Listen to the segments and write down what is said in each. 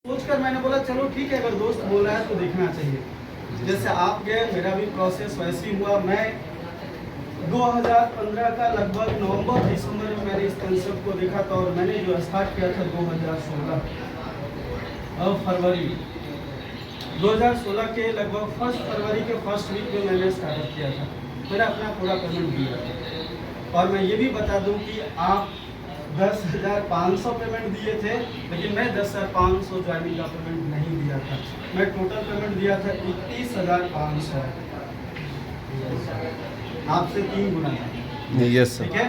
सोचकर मैंने बोला चलो ठीक है, अगर दोस्त बोल रहा है तो देखना चाहिए। जैसे आप गए, मेरा भी प्रोसेस वैसे ही हुआ। मैं 2015 का लगभग नवंबर दिसंबर में मैंने इस कंसेप्ट को देखा था, और मैंने जो स्टार्ट किया था 2016 और फरवरी 2016 के लगभग फरवरी के फर्स्ट वीक में मैंने स्टार्टअप किया था। मेरा अपना पूरा पेमेंट दिया था। और मैं ये भी बता दूं कि आप 10,500 पेमेंट दिए थे, लेकिन मैं 10,500 ज्वाइनिंग का पेमेंट नहीं दिया था। मैं टोटल पेमेंट दिया था 31,500, आपसे 3 गुना था। Yes sir. ठीक है,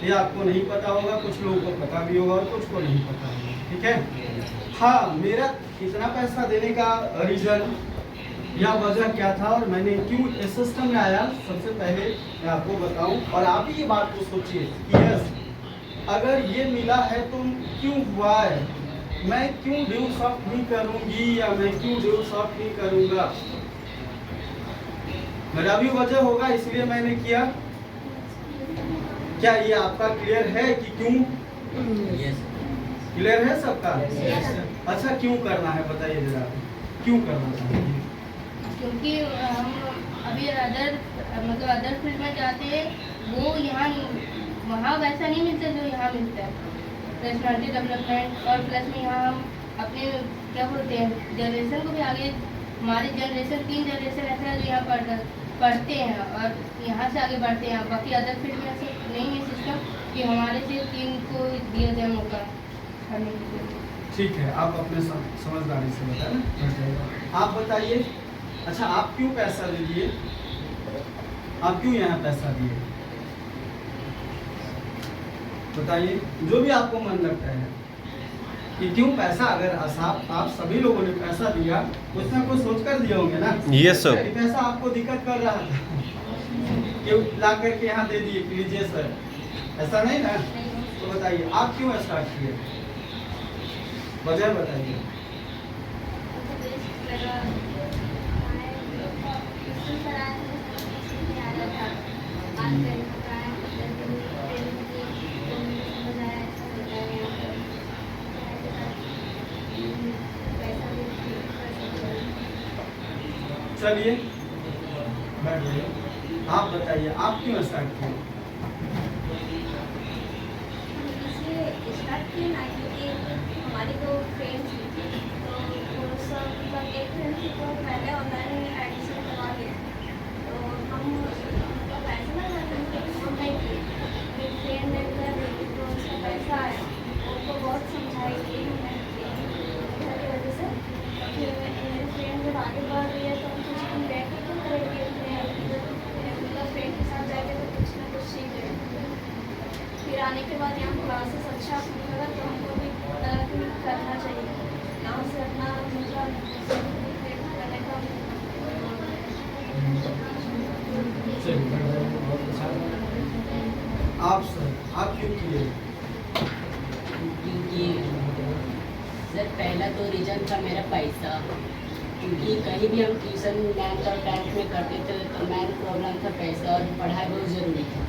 ये आपको नहीं पता होगा, कुछ लोगों को पता भी होगा और कुछ को नहीं पता होगा। ठीक है, हाँ, मेरा इतना पैसा देने का रीज़न या वजह क्या था और मैंने क्यों इस सिस्टम में आया, सबसे पहले मैं आपको बताऊं और आप ही ये बात को सोचिए। यस, अगर ये मिला है तो क्यों हुआ है, मैं क्यों ड्यू सॉफ्ट नहीं करूंगी या मैं क्यों ड्यू सॉफ्ट नहीं करूंगा, मेरा भी वजह होगा, इसलिए मैंने किया। क्या ये आपका क्लियर है कि क्यों? क्लियर है सबका? अच्छा, क्यों करना है बताइए जरा, क्यों करना चाहिए? क्योंकि हम अभी अदर फील्ड में जाते हैं, वो यहाँ वहाँ वैसा नहीं मिलता जो यहाँ मिलता है, पर्सनालिटी डेवलपमेंट। और प्लस में यहाँ हम अपने क्या बोलते हैं जनरेशन को भी आगे, हमारी जनरेशन 3 जनरेशन ऐसा है जो यहाँ पढ़ते हैं और यहाँ से आगे बढ़ते हैं। बाकी अदर फील्ड में ऐसे नहीं है सिस्टम कि हमारे से 3 को दिया जाए मौका करने के लिए। ठीक है, आप अपने समझदारी से बताएं। आप बताइए, अच्छा आप क्यों पैसा दे दिए, आप क्यों यहाँ पैसा दिए बताइए, जो भी आपको मन लगता है कि क्यों पैसा। अगर आप सभी लोगों ने पैसा दिया, कुछ ना कुछ सोच कर दिए होंगे ना। Yes sir. पैसा आपको दिक्कत कर रहा था कि ला करके यहाँ दे दिए कि लीजिए सर, ऐसा नहीं ना। तो बताइए आप क्यों स्टार्ट किए, वजह बताइए। चलिए बैठ जाइए, आप बताइए आप क्यों स्टार्ट किए? हमारी 2 फ्रेंड्स थी, तो वो सब एक फ्रेंड थी तो पहले ऑनलाइन एडमिशन करवा लिया, तो हम उनका पैसा ना हम नहीं किए। मेरी फ्रेंड ने तो उसका पैसा आया, उनको बहुत समझाई कि घर की वजह से। फिर मेरी फ्रेंड जब आगे बढ़ रही है तो हम सोचे हम बैठ के क्यों करेंगे, मतलब फ्रेंड के साथ जाके तो कुछ ना कुछ सीख रहे। फिर आने के बाद यहाँ क्लासेस अच्छा लगा तो हमको भी करना चाहिए, यहाँ से अपना करने का। आप सर, आप क्यों किए? क्योंकि सर पहला तो रीज़न था मेरा पैसा, क्योंकि कहीं भी हम ट्यूशन 9th और 10th में करते थे तो मेन प्रॉब्लम था पैसा, और पढ़ाई बहुत ज़रूरी था।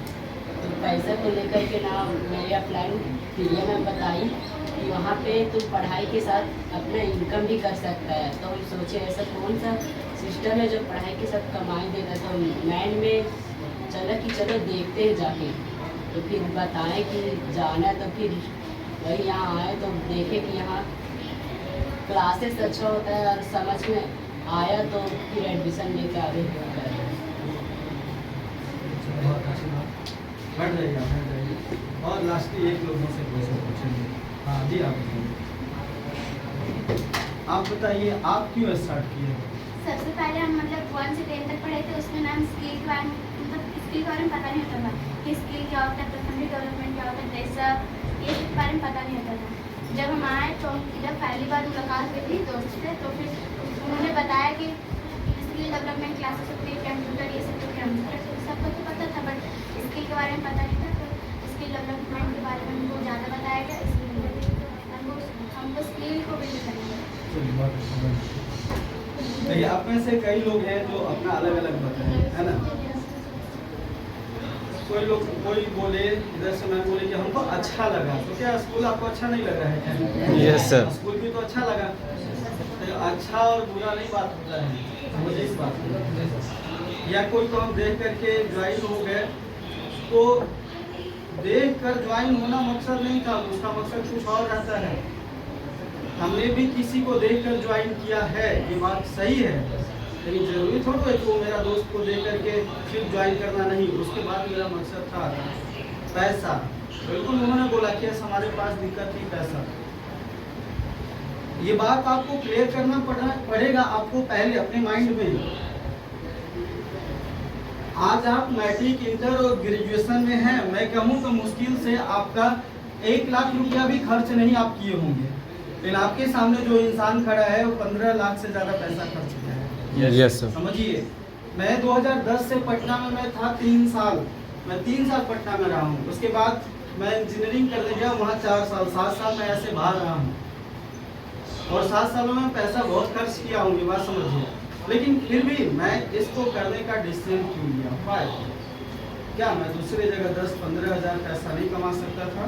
तो पैसा को लेकर के ना मेरी अपलाइन प्रिया मैम बताई कि वहाँ पे तुम पढ़ाई के साथ अपना इनकम भी कर सकता है। तो हम सोचे ऐसा कौन सा सिस्टम है जो पढ़ाई के साथ कमाई देगा, तो मैंड में चला कि चलो देखते हैं जाके। तो फिर बताएं कि जाना, तो फिर वही यहाँ आए तो देखे कि यहाँ क्लासेस अच्छा होता है और समझ में आया, तो फिर एडमिशन लेके आगे होता है। बैठ जाइए, बैठ जाइए। और लास्टली एक लोगों से क्वेश्चन पूछेंगे। हाँ जी, आप बताइए आप क्यों स्टार्ट किए? सबसे पहले हम मतलब 1 से 10 तक पढ़े थे, उसमें नाम स्किल के बारे में, मतलब स्किल के बारे में पता नहीं होता था कि स्किल क्या होता है, पर्सनैलिटी डेवलपमेंट क्या होता है, जैसा ये सब बारे में पता नहीं होता था। जब हम आए तो जब पहली बार मुलाकात हुई थी दोस्त से, तो फिर उन्होंने बताया कि स्किल डेवलपमेंट क्लासेस होती है, कंप्यूटर ये सब, कंप्यूटर सबको तो पता था बट स्किल के बारे में पता नहीं था। तो स्किल डेवलपमेंट के बारे में हमको ज़्यादा बताया गया, इसलिए हमको स्किल को बिल्ड करेंगे। देखिए, आप में से कई लोग हैं जो अपना अलग अलग बताएं, है ना। कोई बोले इधर से, मैं बोले कि हमको अच्छा लगा, तो क्या स्कूल आपको अच्छा नहीं लग रहा है क्या? Yes sir. स्कूल भी तो अच्छा लगा। तो अच्छा और बुरा नहीं बात होता है, समझिए इस बात को। या कोई को हम देख करके ज्वाइन हो गए, तो देख कर ज्वाइन होना मकसद नहीं था, उसका मकसद कुछ और रहता है। हमने भी किसी को देख कर ज्वाइन किया है, ये बात सही है, लेकिन जरूरी थोड़ा है कि वो मेरा दोस्त को देख करके फिर ज्वाइन करना नहीं। उसके बाद मेरा मकसद था पैसा। बिल्कुल उन्होंने बोला कि हमारे पास दिक्कत थी पैसा। ये बात आपको क्लियर करना पड़ेगा आपको पहले अपने माइंड में। आज आप मैट्रिक, इंटर और ग्रेजुएशन में हैं, मैं कहूँ तो मुश्किल से आपका 1 लाख रुपया भी खर्च नहीं आप किए होंगे, लेकिन आपके सामने जो इंसान खड़ा है वो 15 लाख से ज़्यादा पैसा खर्च किया है। Yes sir. समझिए, मैं 2010 से पटना में मैं था 3 साल, मैं 3 साल पटना में रहा हूँ। उसके बाद मैं इंजीनियरिंग करने गया, वहाँ 4 साल, 7 साल मैं ऐसे बाहर रहा हूँ, और 7 सालों में पैसा बहुत खर्च किया हूँ, ये बात समझिए। लेकिन फिर भी मैं इसको करने का डिसीजन क्यों लिया? फाय क्या मैं दूसरे जगह 10-15 हज़ार पैसा नहीं कमा सकता था?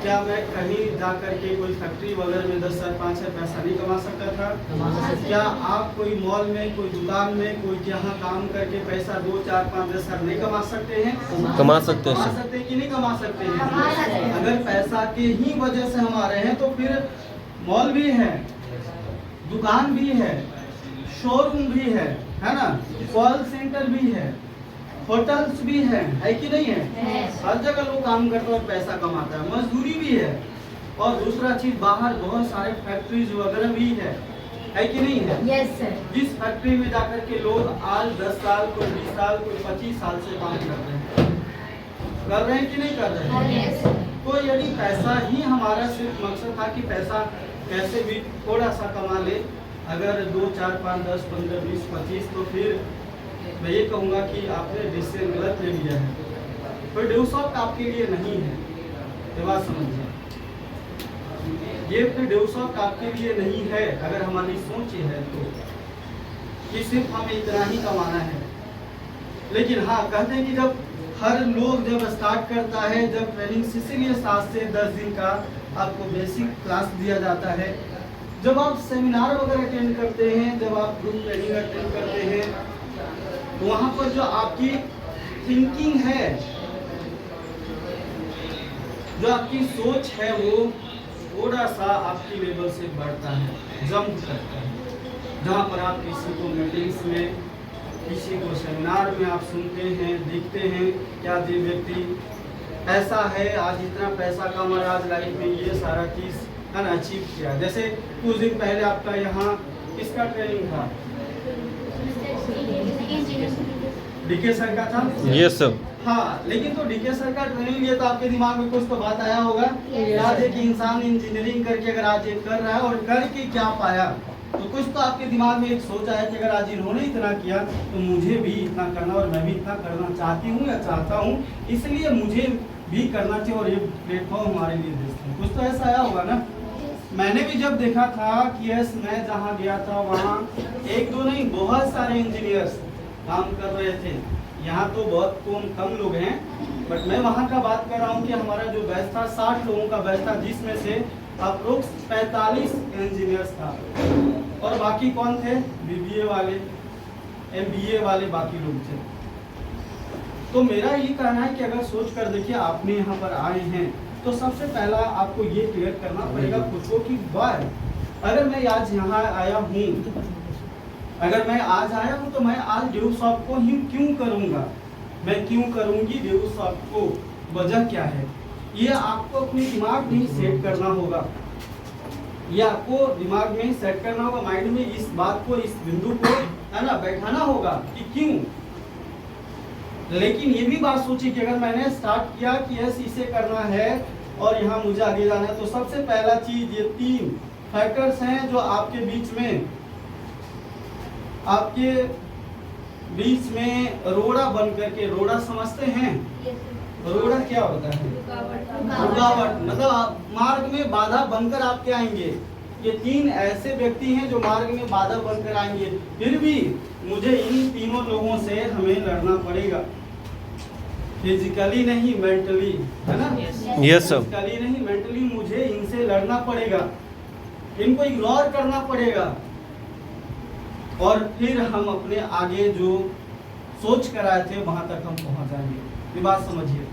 क्या मैं कहीं जा कर के कोई फैक्ट्री वगैरह में 10,000-5,000 पैसा नहीं कमा सकता था? क्या आप कोई मॉल में, कोई दुकान में, कोई जहाँ काम करके पैसा 2-4-5-10 हज़ार नहीं कमा सकते हैं? कमा सकते हैं कमा सर। सकते हैं कि नहीं कमा सकते हैं? अगर पैसा के ही वजह से हम आ रहे हैं, तो फिर मॉल भी है, दुकान भी है, शोरूम भी है ना, कॉल सेंटर भी है, होटल्स भी है कि नहीं है? हर जगह लोग काम करते हैं और पैसा कमाता है, मजदूरी भी है। और दूसरा चीज, बाहर बहुत सारे फैक्ट्रीज वगैरह भी है कि नहीं है? Yes sir. जिस फैक्ट्री में जाकर के लोग आज 10 साल, कोई 20 साल, कोई 25 साल से काम कर रहे हैं कि नहीं कर रहे हैं? तो यदि पैसा ही हमारा सिर्फ मकसद था कि पैसा कैसे भी थोड़ा सा कमा ले, अगर 2, 4, 5, 10, 15, 20, 25, तो फिर मैं ये कहूँगा कि आपने डिसीजन गलत ले लिया है। तो ड्यूसॉफ्ट आपके लिए नहीं है, ये बात समझिए। ये फिर ड्यूसॉफ्ट आपके लिए नहीं है अगर हमारी सोच ये है तो, कि सिर्फ हमें इतना ही कमाना है। लेकिन हाँ, कहते हैं कि जब हर लोग जब स्टार्ट करता है, जब ट्रेनिंग, इसीलिए 7 से 10 दिन का आपको बेसिक क्लास दिया जाता है। जब आप सेमिनार वगैरह अटेंड करते हैं, जब आप ग्रुप ट्रेनिंग अटेंड करते हैं, तो वहाँ पर जो आपकी थिंकिंग है, जो आपकी सोच है, वो थोड़ा सा आपकी लेवल से बढ़ता है, जंप करता है। जहाँ पर आप किसी को मीटिंग्स में, किसी को सेमिनार में आप सुनते हैं, देखते हैं, क्या ये व्यक्ति ऐसा है, आज इतना पैसा कमा, आज लाइफ में ये सारा चीज़ है ना अचीव किया। जैसे कुछ दिन पहले आपका यहाँ किसका ट्रेनिंग था? डीके सर का था। Yes sir. हाँ, लेकिन तो डीके सर का ट्रेनिंग लिए तो आपके दिमाग में कुछ तो बात आया होगा। आज एक इंसान इंजीनियरिंग करके अगर आज एक कर रहा है और करके क्या पाया, तो कुछ तो आपके दिमाग में एक सोच आया कि अगर आज इन्होंने इतना किया तो मुझे भी इतना करना, और मैं भी इतना करना चाहती हूँ या चाहता हूँ, इसलिए मुझे भी करना चाहिए और ये प्लेटफॉर्म हमारे लिए देते हैं। कुछ तो ऐसा आया होगा ना। मैंने भी जब देखा था कि यस, मैं जहाँ गया था वहाँ 1-2 नहीं, बहुत सारे इंजीनियर्स काम कर रहे थे। यहाँ तो बहुत कम लोग हैं, बट मैं वहाँ का बात कर रहा हूँ कि हमारा जो बैच था 60 लोगों का बैच था, जिसमें से अप्रोक्स 45 इंजीनियर्स था, और बाकी कौन थे? बीबीए वाले, एमबीए वाले, बाकी लोग थे। तो मेरा ये कहना है कि अगर सोच कर देखिए, आपने यहाँ पर आए हैं, तो सबसे पहला आपको ये क्लियर करना पड़ेगा खुद को कि वाह, अगर मैं आज यहाँ आया हूँ, अगर मैं आज आया हूँ, तो मैं आज ड्यूसॉफ्ट को ही क्यों करूँगा, मैं क्यों करूँगी ड्यूसॉफ्ट को, वजह क्या है? ये आपको अपने दिमाग में सेट करना होगा, ये आपको दिमाग में सेट करना होगा, माइंड में इस बात को, इस बिंदु को है ना बैठाना होगा कि क्यों। लेकिन ये भी बात सोचिए कि अगर मैंने स्टार्ट किया कि यस इसे करना है और यहाँ मुझे आगे जाना है, तो सबसे पहला चीज, ये 3 फैक्टर्स हैं जो आपके बीच में रोड़ा बन करके, रोड़ा समझते हैं? रोड़ा क्या होता है? रुकावट, मतलब आप मार्ग में बाधा बनकर आपके आएंगे। ये 3 ऐसे व्यक्ति हैं जो मार्ग में बाधा बनकर आएंगे। फिर भी मुझे इन तीनों लोगों से हमें लड़ना पड़ेगा। फिजिकली नहीं मेंटली, है ना? Yes sir. फिजिकली नहीं मेंटली मुझे इनसे लड़ना पड़ेगा, इनको इग्नोर करना पड़ेगा, और फिर हम अपने आगे जो सोच कर आए थे वहां तक हम पहुंच जाएंगे। ये बात समझिए।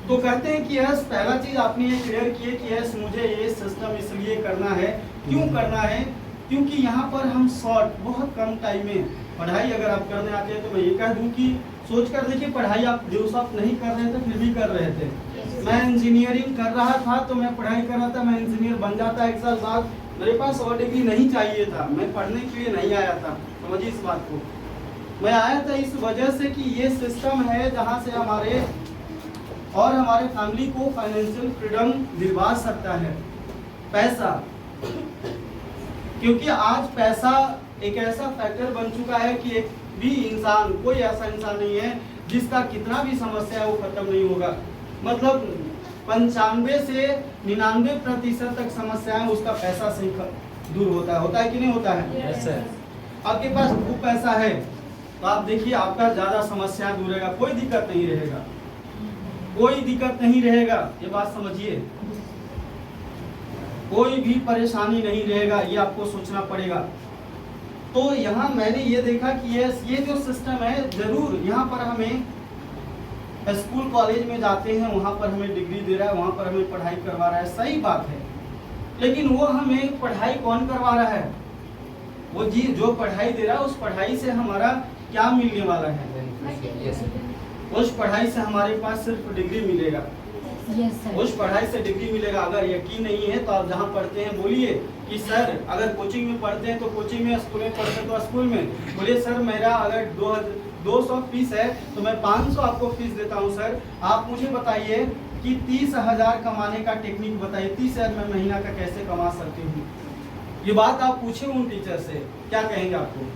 तो कहते हैं कि यस, पहला चीज आपने ये क्लियर किए कि यस मुझे ये सिस्टम इसलिए करना है। क्यों करना है? क्योंकि यहाँ पर हम शॉर्ट बहुत कम टाइम में पढ़ाई अगर आप करने आते हैं तो मैं ये कह दूं कि सोच कर देखिए, पढ़ाई आप जो सब नहीं कर रहे थे फिर भी कर रहे थे। मैं इंजीनियरिंग कर रहा था तो मैं पढ़ाई कर रहा था, मैं इंजीनियर बन जाता 1 साल बाद। मेरे पास और डिग्री नहीं चाहिए था, मैं पढ़ने के लिए नहीं आया था। समझिए इस बात को। मैं आया था इस वजह से कि ये सिस्टम है जहाँ से हमारे और हमारे फैमिली को फाइनेंशियल फ्रीडम दिलवा सकता है। पैसा, क्योंकि आज पैसा एक ऐसा फैक्टर बन चुका है कि एक भी इंसान, कोई ऐसा इंसान नहीं है जिसका कितना भी समस्या है वो खत्म नहीं होगा। मतलब 95 से 99% तक समस्याएं उसका पैसा से ही दूर होता है कि नहीं होता है? Yes sir. आपके पास खूब पैसा है तो आप देखिए आपका ज्यादा समस्या दूर रहेगा, कोई दिक्कत नहीं रहेगा, कोई दिक्कत नहीं रहेगा। ये बात समझिए, कोई भी परेशानी नहीं रहेगा, ये आपको सोचना पड़ेगा। तो यहाँ मैंने ये देखा कि ये जो सिस्टम है, जरूर यहाँ पर हमें स्कूल कॉलेज में जाते हैं, वहाँ पर हमें डिग्री दे रहा है, वहाँ पर हमें पढ़ाई करवा रहा है, सही बात है। लेकिन वो हमें पढ़ाई कौन करवा रहा है? वो जी जो पढ़ाई दे रहा है उस पढ़ाई से हमारा क्या मिलने वाला है? उस पढ़ाई से हमारे पास सिर्फ डिग्री मिलेगा। उस पढ़ाई से डिग्री मिलेगा। अगर यकीन नहीं है तो आप जहाँ पढ़ते हैं बोलिए कि सर अगर कोचिंग में पढ़ते हैं तो कोचिंग में, स्कूल में पढ़ते हैं तो स्कूल में। बोलिए सर मेरा अगर 200 फीस है तो मैं 500 आपको फीस देता हूँ सर, आप मुझे बताइए कि 30,000 कमाने का टेक्निक बताइए, 30,000 मैं महीना का कैसे कमा सकती हूँ? ये बात आप पूछे उन टीचर से, क्या कहेंगे आपको?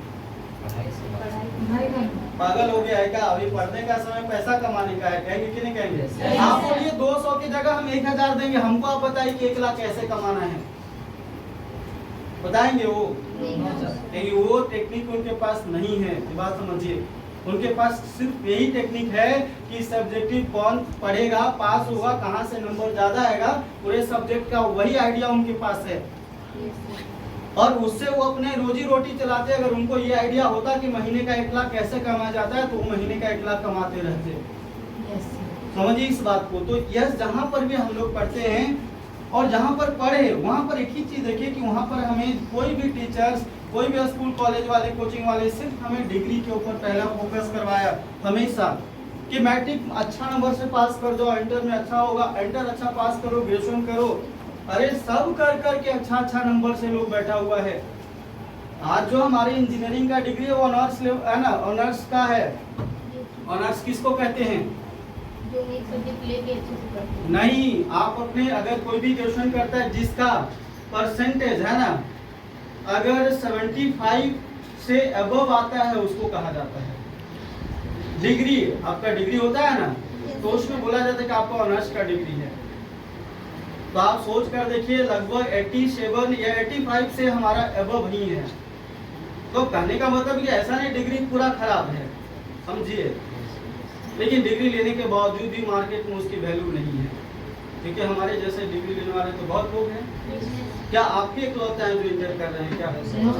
पागल हो गया है क्या? अभी पढ़ने का समय पैसा कमाने का है, कहेंगे कि नहीं कहेंगे? आप बोलिए 200 की जगह हम 1,000 देंगे, हमको आप बताइए कि 1 लाख कैसे कमाना है, बताएंगे वो? नहीं, वो टेक्निक उनके पास नहीं है। ये बात समझिए, उनके पास सिर्फ यही टेक्निक है कि सब्जेक्टिव कौन पढ़ेगा, पास होगा, कहाँ से नंबर ज्यादा आएगा, पूरे सब्जेक्ट का वही आइडिया उनके पास है और उससे वो अपने रोजी रोटी चलाते। अगर उनको ये आइडिया होता कि महीने का 1 लाख कैसे कमाया जाता है तो वो महीने का 1 लाख कमाते रहते। समझिए इस बात को। तो यस, जहाँ पर भी हम लोग पढ़ते हैं और जहाँ पर पढ़े वहाँ पर एक ही चीज देखिए कि वहाँ पर हमें कोई भी टीचर्स, कोई भी स्कूल कॉलेज वाले, कोचिंग वाले सिर्फ हमें डिग्री के ऊपर पहला फोकस करवाया हमेशा कि मैट्रिक अच्छा नंबर से पास कर दो, इंटर में अच्छा होगा, इंटर अच्छा पास करो, ग्रेजुएशन करो। अरे सब कर करके अच्छा नंबर से लोग बैठा हुआ है। आज जो हमारे इंजीनियरिंग का डिग्री है वो ऑनर्स है ना, ऑनर्स का है। ऑनर्स किसको कहते हैं? जो एक सब्जेक्ट लेके अच्छे से पढ़ते हैं। नहीं, आप अपने अगर कोई भी ग्रेजुएशन करता है जिसका परसेंटेज है ना अगर 75 से अबव आता है उसको कहा जाता है डिग्री। आपका डिग्री होता है ना तो उसमें बोला जाता है कि आपका ऑनर्स का डिग्री है। तो आप सोच कर देखिए लगभग 87 या 85 से हमारा अबव ही है। तो कहने का मतलब कि ऐसा नहीं डिग्री पूरा खराब है, समझिए। लेकिन डिग्री लेने के बावजूद भी मार्केट में उसकी वैल्यू नहीं है, क्योंकि हमारे जैसे डिग्री लेने वाले तो बहुत लोग हैं। क्या आप ही इकलौते हैं जो इंटर कर रहे हैं? क्या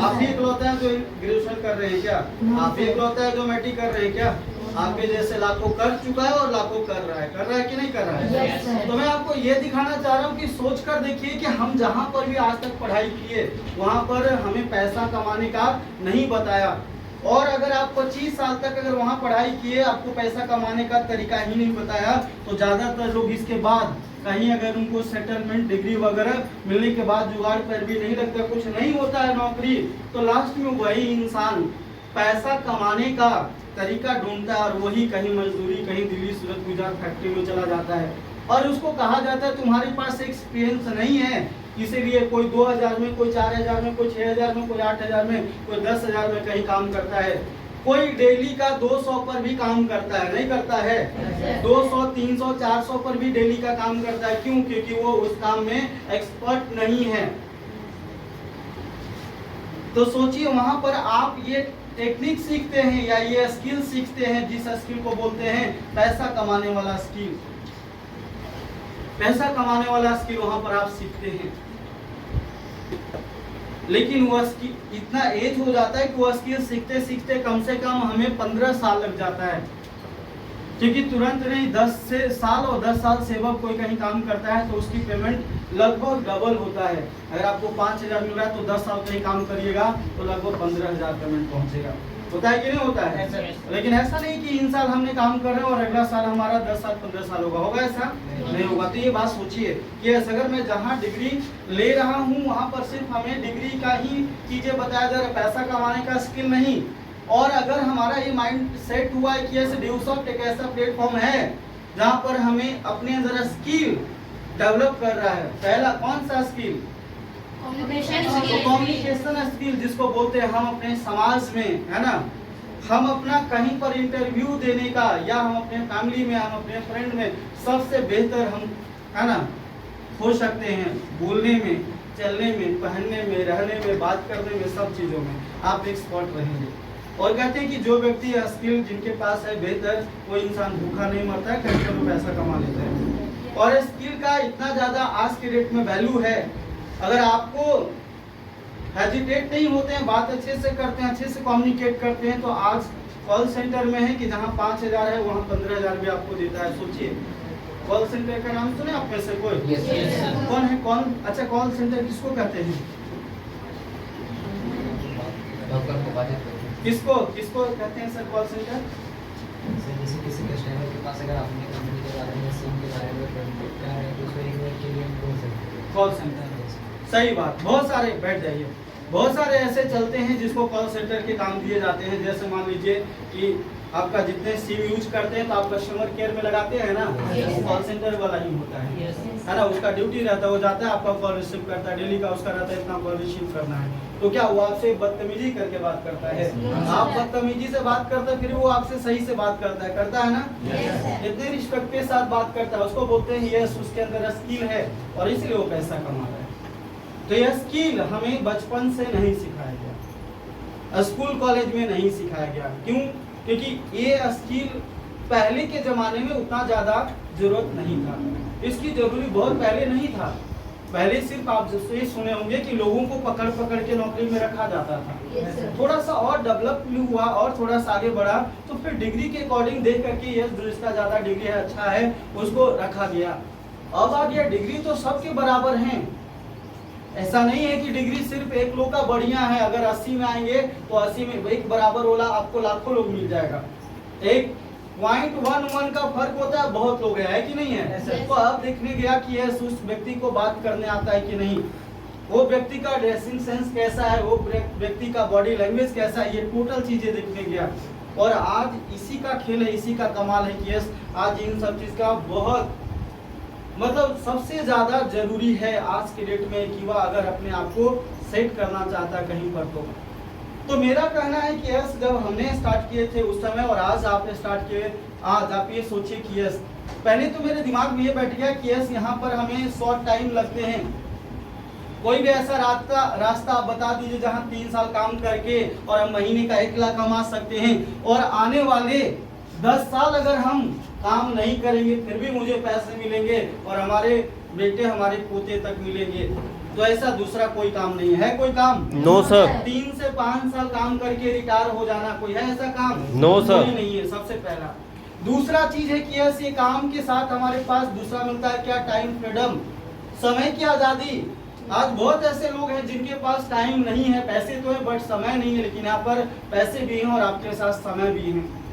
आप ही इकलौते हैं जो ग्रेजुएशन कर रहे हैं? क्या आप ही इकलौते हैं जो मैट्रिक कर रहे हैं? क्या आपके जैसे लाखों कर चुका है और लाखों कर रहा है कि नहीं कर रहा है? तो मैं आपको ये दिखाना चाह रहा हूँ कि सोच कर देखिए कि हम जहाँ पर भी आज तक पढ़ाई किए वहाँ पर हमें पैसा कमाने का नहीं बताया। और अगर आप 25 साल तक अगर वहाँ पढ़ाई किए, आपको पैसा कमाने का तरीका ही नहीं बताया, तो ज़्यादातर लोग इसके बाद कहीं अगर उनको सेटलमेंट डिग्री वगैरह मिलने के बाद जुगाड़ पर भी नहीं लगता, कुछ नहीं होता है नौकरी, तो लास्ट में वही इंसान पैसा कमाने का तरीका ढूंढता है और वही कहीं मजदूरी, कहीं दिल्ली, सूरत, गुजरात फैक्ट्री में चला जाता है। और उसको कहा जाता है तुम्हारे पास एक्सपीरियंस नहीं है, इसीलिए कोई 2,000 में, कोई 4,000 में, कोई 6,000 में, कोई 8,000 में, कोई 10,000 में कहीं काम करता है। कोई डेली का 200 पर भी काम करता है, नहीं करता है? 200, 300, 400 पर भी डेली का काम करता है। क्यों? क्योंकि वो उस काम में एक्सपर्ट नहीं है। तो सोचिए वहां पर आप ये टेक्निक सीखते हैं या ये स्किल सीखते हैं, जिस स्किल को बोलते हैं पैसा कमाने वाला स्किल, पैसा कमाने वाला स्किल वहां पर आप सीखते हैं। लेकिन वह स्किल इतना एज हो जाता है कि वह स्किल सीखते सीखते कम से कम हमें 15 साल लग जाता है, क्योंकि तुरंत नहीं 10 साल और 10 साल से वह कोई कहीं काम करता है तो उसकी पेमेंट लगभग डबल होता है। अगर आपको 5,000 मिल रहा है तो 10 साल कहीं काम करिएगा तो लगभग 15,000 पेमेंट पहुंचेगा। होता है कि नहीं होता है? लेकिन ऐसा नहीं कि इन साल हमने काम कर रहे हैं और अगला साल हमारा 10 साल 15 साल होगा ऐसा नहीं होगा। तो ये बात सोचिए कि अगर मैं जहाँ डिग्री ले रहा हूँ वहाँ पर सिर्फ हमें डिग्री का ही चीजें बताया जा रहा है, पैसा कमाने का स्किल नहीं। और अगर हमारा ये माइंड सेट हुआ है कि ऐसे ड्यूसॉफ्ट एक ऐसा प्लेटफॉर्म है जहाँ पर हमें अपने अंदर स्किल डेवलप कर रहा है। पहला कौन सा स्किल? कम्युनिकेशन स्किल, जिसको बोलते हैं हम अपने समाज में, है ना, हम अपना कहीं पर इंटरव्यू देने का या हम अपने फैमिली में, हम अपने फ्रेंड में सबसे बेहतर हम, है ना, हो सकते हैं। बोलने में, चलने में, पहनने में, रहने में, बात करने में, सब चीज़ों में आप एक्सपर्ट रहेंगे। और कहते हैं कि जो व्यक्ति स्किल जिनके पास है बेहतर, वो इंसान भूखा नहीं मरता है, कहीं पर पैसा कमा लेता है। और स्किल का इतना ज़्यादा आज के डेट में वैल्यू है, अगर आपको हेजिटेट नहीं होते हैं, बात अच्छे से करते हैं, अच्छे से कम्युनिकेट करते हैं, तो आज कॉल सेंटर में है कि जहाँ 5,000 है वहाँ 15,000 भी आपको देता है। सोचिए, कॉल सेंटर का नाम सुने आप में से कोई? कौन है? कौन? अच्छा, कॉल सेंटर किसको कहते हैं? किसको किसको कहते हैं सर कॉल सेंटर? जैसे किसी कस्टमर के पास अगर अपने कंपनी के बारे में, सिम के बारे में करना है तो उसको एक मिनट के लिए हम बोल सकते हैं कॉल सेंटर। सही बात, बहुत सारे, बैठ जाइए, बहुत सारे ऐसे चलते हैं जिसको कॉल सेंटर के काम दिए जाते हैं। जैसे मान लीजिए कि आपका जितने सिम यूज करते हैं तो आप कस्टमर केयर में लगाते हैं ना, कॉल सेंटर वाला ही होता है ना, उसका ड्यूटी रहता है, वो जाता है आपका कॉल रिसीव करता है, डेली का उसका रहता है इतना कॉल रिसीव करना है। तो क्या वो आपसे बदतमीजी करके बात करता है? आप बदतमीजी से बात करते हैं, फिर वो आपसे सही से बात करता है ना, इतने रिस्पेक्ट के साथ बात करता है, उसको बोलते हैं यस, उसके अंदर स्किल है और इसलिए वो पैसा कमा रहा है। तो यह स्किल हमें बचपन से नहीं सिखाया गया, स्कूल कॉलेज में नहीं सिखाया गया। क्यों? क्योंकि ये स्किल पहले के जमाने में उतना ज्यादा जरूरत नहीं था, इसकी जरूरी बहुत पहले नहीं था। पहले सिर्फ आप जैसे सुने होंगे कि लोगों को पकड़ पकड़ के नौकरी में रखा जाता था। थोड़ा सा और डेवलप हुआ और थोड़ा सा आगे बढ़ा तो फिर डिग्री के अकॉर्डिंग देख करके यस जिसका ज्यादा डिग्री है, अच्छा है, उसको रखा गया। अब आ गया डिग्री तो सबके बराबर हैं, ऐसा नहीं है कि डिग्री सिर्फ एक लोग का बढ़िया है। अगर 80 में आएंगे तो 80 में एक बराबर वाला आपको लाखों लोग मिल जाएगा। 1.11 का फर्क होता है, बहुत लोग है कि नहीं है? तो अब देखने गया कि यस उस व्यक्ति को बात करने आता है कि नहीं, वो व्यक्ति का ड्रेसिंग सेंस कैसा है, वो व्यक्ति का बॉडी लैंग्वेज कैसा है, ये टोटल चीजें देखने गया। और आज इसी का खेल है, इसी का कमाल है कि यस आज इन सब चीज का बहुत मतलब सबसे ज्यादा जरूरी है आज के डेट में कि वह अगर अपने आप को सेट करना चाहता है कहीं पर तो मेरा कहना है कि यस जब हमने स्टार्ट किए थे उस समय और आज आपने स्टार्ट किए, आज आप ये सोचिए कि यस पहले तो मेरे दिमाग में ये बैठ गया कि यस यहाँ पर हमें शॉर्ट टाइम लगते हैं। कोई भी ऐसा रास्ता आप बता दीजिए जहाँ 3 साल काम करके और हम महीने का 1 लाख कमा सकते हैं और आने वाले 10 साल अगर हम काम नहीं करेंगे फिर भी मुझे पैसे मिलेंगे और हमारे बेटे हमारे पोते तक मिलेंगे। तो ऐसा दूसरा कोई काम नहीं है। कोई काम? No sir. 3 से 5 साल काम करके रिटायर हो जाना कोई है ऐसा काम? No sir. कोई नहीं है। सबसे पहला। दूसरा चीज है कि ऐसे काम के साथ हमारे पास दूसरा मिलता है क्या? टाइम फ्रीडम, समय की आजादी। आज बहुत ऐसे लोग हैं जिनके पास टाइम नहीं है, पैसे तो है बट समय नहीं है, लेकिन यहाँ पर पैसे भी हैं और आपके साथ समय भी है।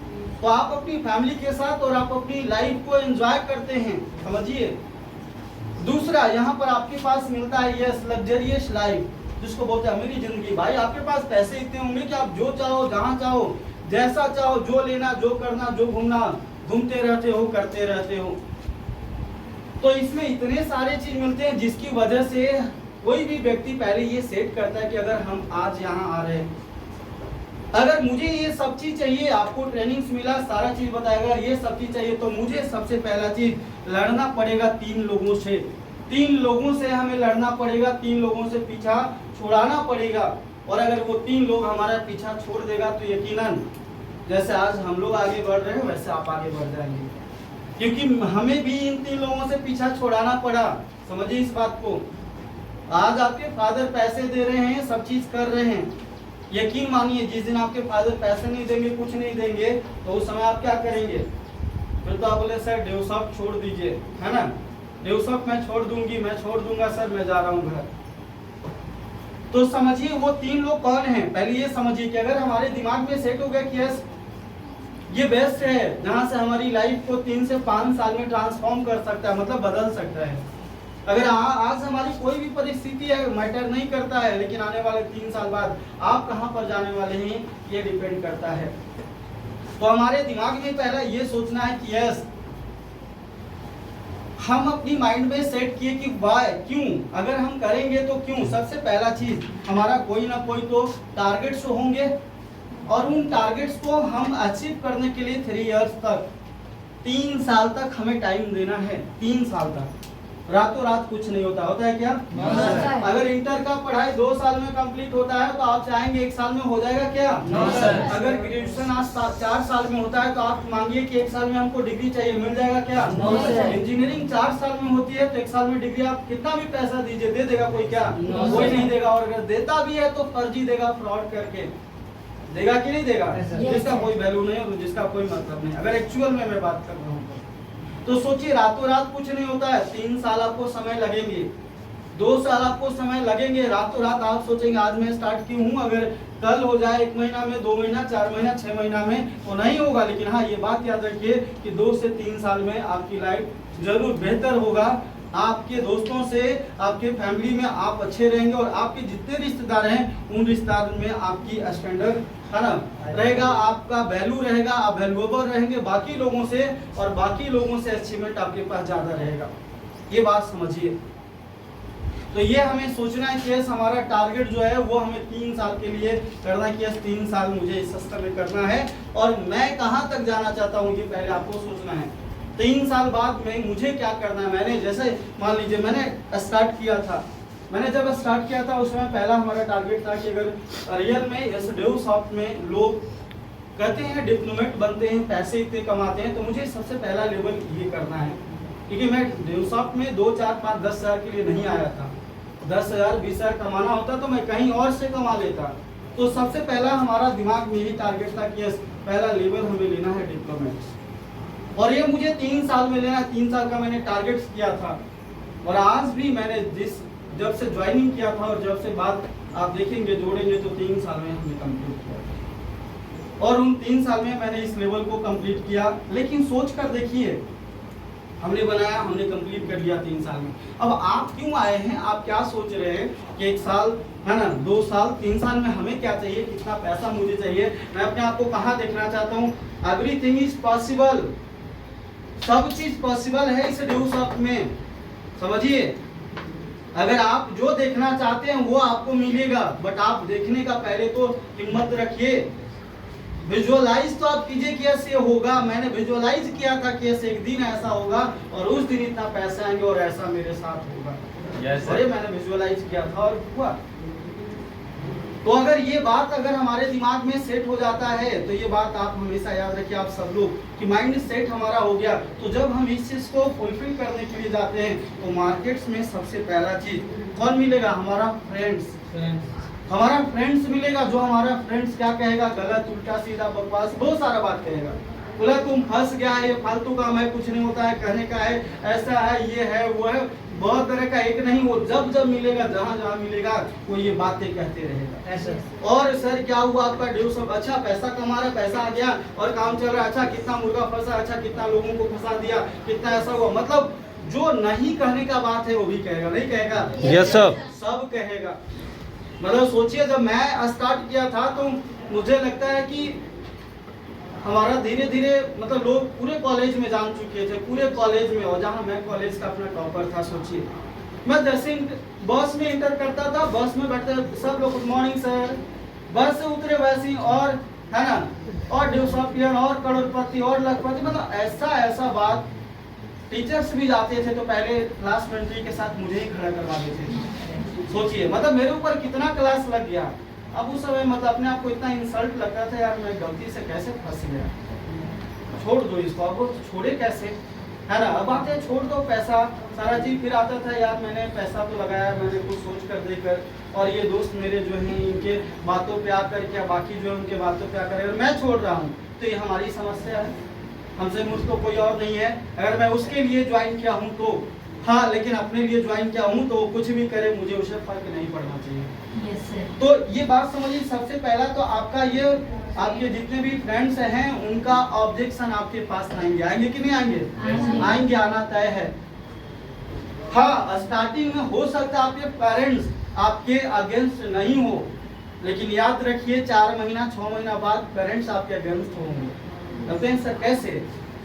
तो आप अपनी फैमिली के साथ और आप अपनी लाइफ को एंजॉय करते हैं, समझिए। दूसरा यहाँ पर आपके पास मिलता है यस लग्जरियस लाइफ, जिसको बोलते हैं अमीरी जिंदगी। भाई आपके पास पैसे इतने होंगे कि आप जो चाहो, जहाँ चाहो, जैसा चाहो, जो लेना, जो करना, जो घूमना, घूमते रहते हो, करते रहते हो। तो इसमें इतने सारे चीज मिलते हैं जिसकी वजह से कोई भी व्यक्ति पहले ये सेट करता है कि अगर हम आज यहाँ आ रहे हैं, अगर मुझे ये सब चीज चाहिए, आपको ट्रेनिंग्स मिला, सारा चीज बताएगा, ये सब चीज चाहिए, तो मुझे सबसे पहला चीज लड़ना पड़ेगा 3 लोगों से। 3 लोगों से हमें लड़ना पड़ेगा, 3 लोगों से पीछा छुड़ाना पड़ेगा। और अगर वो 3 लोग हमारा पीछा छोड़ देगा तो यकीनन जैसे आज हम लोग आगे बढ़ रहे हैं वैसे आप आगे बढ़ जाएंगे, क्योंकि हमें भी इन 3 लोगों से पीछा छोड़ाना पड़ा। समझिए इस बात को। आज आपके फादर पैसे दे रहे हैं, सब चीज कर रहे हैं, यकीन मानिए जिस दिन आपके फादर पैसे नहीं देंगे, कुछ नहीं देंगे, तो उस समय आप क्या करेंगे? फिर तो आप बोले सर डेवसॉफ्ट छोड़ दीजिए, है ना, डेवसॉफ्ट मैं छोड़ दूंगी, मैं छोड़ दूंगा सर, मैं जा रहा हूँ घर। तो समझिए वो 3 लोग कौन हैं? पहले ये समझिए कि अगर हमारे दिमाग में सेट हो गया कि यस ये बेस्ट है जहां से हमारी लाइफ को 3 से 5 साल में ट्रांसफॉर्म कर सकता है, मतलब बदल सकता है। अगर आज हमारी कोई भी परिस्थिति है मैटर नहीं करता है, लेकिन आने वाले 3 साल बाद आप कहां पर जाने वाले हैं ये डिपेंड करता है। तो हमारे दिमाग में पहला ये सोचना है कि यस हम अपनी माइंड में सेट किए कि वाई, क्यों, अगर हम करेंगे तो क्यों। सबसे पहला चीज हमारा कोई ना कोई तो टारगेट्स होंगे, और उन टारगेट्स को हम अचीव करने के लिए 3 इयर्स तक, 3 साल तक हमें टाइम देना है। 3 साल तक रातों रात कुछ नहीं होता, होता है क्या? अगर इंटर का पढ़ाई 2 साल में कंप्लीट होता है तो आप चाहेंगे 1 साल में हो जाएगा क्या? अगर ग्रेजुएशन आज 4 साल में होता है तो आप मांगिए कि 1 साल में हमको डिग्री चाहिए, मिल जाएगा क्या? इंजीनियरिंग 4 साल में होती है तो 1 साल में डिग्री आप कितना भी पैसा दीजिए दे देगा कोई क्या? कोई नहीं देगा। और अगर देता भी है तो फर्जी देगा, फ्रॉड करके देगा कि नहीं देगा, जिसका कोई वैल्यू नहीं और जिसका कोई मतलब नहीं। अगर एक्चुअल में मैं बात कर रहा हूँ तो सोचिए रातों रात कुछ नहीं होता है। 3 साल आपको समय लगेंगे, 2 साल आपको समय लगेंगे। रातों रात आप सोचेंगे आज मैं स्टार्ट की हूँ, अगर कल हो जाए 1 महीना में, 2 महीना, 4 महीना, 6 महीना में तो नहीं होगा। लेकिन हाँ ये बात याद रखिए कि 2 से 3 साल में आपकी लाइफ जरूर बेहतर होगा। आपके दोस्तों से, आपके फैमिली में आप अच्छे रहेंगे और आपके जितने रिश्तेदार हैं उन रिश्तेदार में आपकी स्टैंडर्ड है ना रहेगा, आपका वैल्यू रहेगा, आप वैल्यूएबल रहेंगे बाकी लोगों से, और बाकी लोगों से अचीवमेंट आपके पास ज्यादा रहेगा। ये बात समझिए। तो ये हमें सोचना है कि हमारा टारगेट जो है वो हमें 3 साल के लिए करना है कि 3 साल मुझे इस स्तर में करना है और मैं कहाँ तक जाना चाहता हूँ ये पहले आपको सोचना है। 3 साल बाद में मुझे क्या करना है। मैंने जैसे मान लीजिए मैंने स्टार्ट किया था, मैंने जब स्टार्ट किया था उस समय पहला हमारा टारगेट था कि अगर रियल में जैसे डेवसॉफ्ट में लोग कहते हैं डिप्लोमेट बनते हैं, पैसे इतने कमाते हैं, तो मुझे सबसे पहला लेवल ये करना है। क्योंकि मैं डेवसॉफ्ट में 2, 4, 5, 10 हज़ार के लिए नहीं आया था। 10,000, 20,000 कमाना होता तो मैं कहीं और से कमा लेता। तो सबसे पहला हमारा दिमाग में ही टारगेट था कि पहला लेवल हमें लेना है डिप्लोमेट, और ये मुझे 3 साल में लेना। 3 साल का मैंने टारगेट किया था और आज भी मैंने जब से ज्वाइनिंग किया था और जब से बात आप देखेंगे जोड़ेंगे तो 3 साल में हमने कंप्लीट किया और उन 3 साल में मैंने इस लेवल को कंप्लीट किया। लेकिन सोच कर देखिए, हमने बनाया, हमने कंप्लीट कर लिया 3 साल में। अब आप क्यों आए हैं, आप क्या सोच रहे हैं कि 1 साल है ना, 2 साल, 3 साल में हमें क्या चाहिए, कितना पैसा मुझे चाहिए। मैं अपने आप को कहाँ देखना चाहता हूँ। एवरीथिंग इज पॉसिबल, सब चीज पॉसिबल है इस डेवसॉफ्ट में, समझिए। अगर आप जो देखना चाहते हैं वो आपको मिलेगा, बट आप देखने का पहले तो हिम्मत रखिए। विजुअलाइज तो आप कीजिए कि ऐसे होगा। मैंने विजुअलाइज किया था कि ऐसे एक दिन ऐसा होगा और उस दिन इतना पैसा आएंगे और ऐसा मेरे साथ होगा। अरे मैंने विजुअलाइज किया था और हुआ। तो अगर ये बात अगर हमारे दिमाग में सेट हो जाता है तो ये बात आप हमेशा याद रखिए, आप सब लोग, कि माइंड सेट हमारा हो गया। तो जब हम इस चीज को फुलफिल करने के लिए जाते हैं तो मार्केट्स में सबसे पहला चीज कौन मिलेगा, हमारा फ्रेंड्स। हमारा फ्रेंड्स मिलेगा। जो हमारा फ्रेंड्स क्या कहेगा, गलत, उल्टा सीधा, बकवास, बहुत सारा बात कहेगा। बोला तुम फंस गया है, ये फालतू काम है, कुछ नहीं होता है, कहने का है, ऐसा है, ये है, वो है, बहुत तरह का। एक नहीं, वो जब जब मिलेगा, जहाँ जहाँ मिलेगा, वो ये बातें कहते रहेगा। और सर क्या हुआ आपका ड्यू सब, अच्छा पैसा कमा रहा, पैसा आ गया और काम चल रहा है, अच्छा कितना मुर्गा फंसा, अच्छा कितना लोगों को फंसा दिया, कितना ऐसा हुआ। मतलब जो नहीं कहने का बात है वो भी कहेगा, नहीं कहेगा? यस सर, सब कहेगा। मतलब सोचिए जब मैं स्टार्ट किया था तो मुझे लगता है कि हमारा धीरे धीरे मतलब लोग पूरे कॉलेज में जान चुके थे, पूरे कॉलेज में। और जहाँ मैं कॉलेज का अपना टॉपर था, सोचिए मैं जैसे बस में इंटर करता था, बस में बैठते सब लोग गुड मॉर्निंग सर, बस से उतरे वैसे ही, और है ना, और डेवसॉफ्टवेयर और करोड़पति और लखपति, मतलब ऐसा बात। टीचर्स भी जाते थे तो पहले क्लास मेंटरी के साथ मुझे ही खड़ा करवा देते थे। सोचिए मतलब मेरे ऊपर कितना क्लास लग गया। अब उस समय मतलब अपने आप को इतना इंसल्ट लगता था, यार मैं गलती से कैसे फंस गया, छोड़ दो इसको, अब वो छोड़े कैसे, है ना। अब आते हैं छोड़ दो पैसा सारा चीज, फिर आता था यार मैंने पैसा तो लगाया, मैंने कुछ सोच कर देकर, और ये दोस्त मेरे जो हैं इनके बातों पे आकर क्या बाकी जो है उनके बातों पे आकर अगर मैं छोड़ रहा हूँ तो ये हमारी समस्या है, हमसे मुझको कोई और नहीं है। अगर मैं उसके लिए ज्वाइन किया हूँ तो हाँ, लेकिन अपने लिए ज्वाइन किया हूँ तो वो कुछ भी करे मुझे उसे फर्क नहीं पड़ना चाहिए। Yes sir. तो ये बात समझिए, सबसे पहला तो आपका ये आपके जितने भी फ्रेंड्स हैं उनका ऑब्जेक्शन आपके पास आएंगे, आएंगे कि नहीं आएंगे? आएंगे, आना तय है। हाँ, स्टार्टिंग में हो सकता है आपके पेरेंट्स आपके अगेंस्ट नहीं हो, लेकिन याद रखिए 4 महीना 6 महीना बाद पेरेंट्स आपके अगेंस्ट होंगे। कहते हैं सर कैसे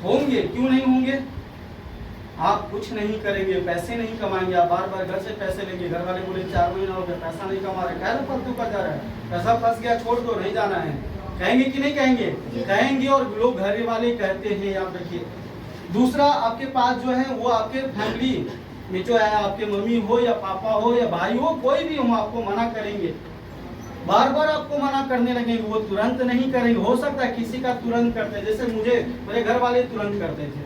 होंगे, क्यों नहीं होंगे? आप कुछ नहीं करेंगे, पैसे नहीं कमाएंगे, आप बार बार घर से पैसे लेंगे, घर वाले बोले 4 महीना हो गया पैसा नहीं कमा रहे, क्या फालतू का जा रहा है, पैसा फंस गया छोड़ दो नहीं जाना है, कहेंगे कि नहीं कहेंगे? कहेंगे, और लोग घर वाले कहते हैं, याद रखिए। दूसरा, आपके पास जो है वो आपके फैमिली में जो है आपके मम्मी हो या पापा हो या भाई हो, कोई भी हो, आपको मना करेंगे, बार बार आपको मना करने लगेंगे, वो तुरंत नहीं करेंगे। हो सकता है किसी का तुरंत करते, जैसे मेरे घर वाले तुरंत करते थे,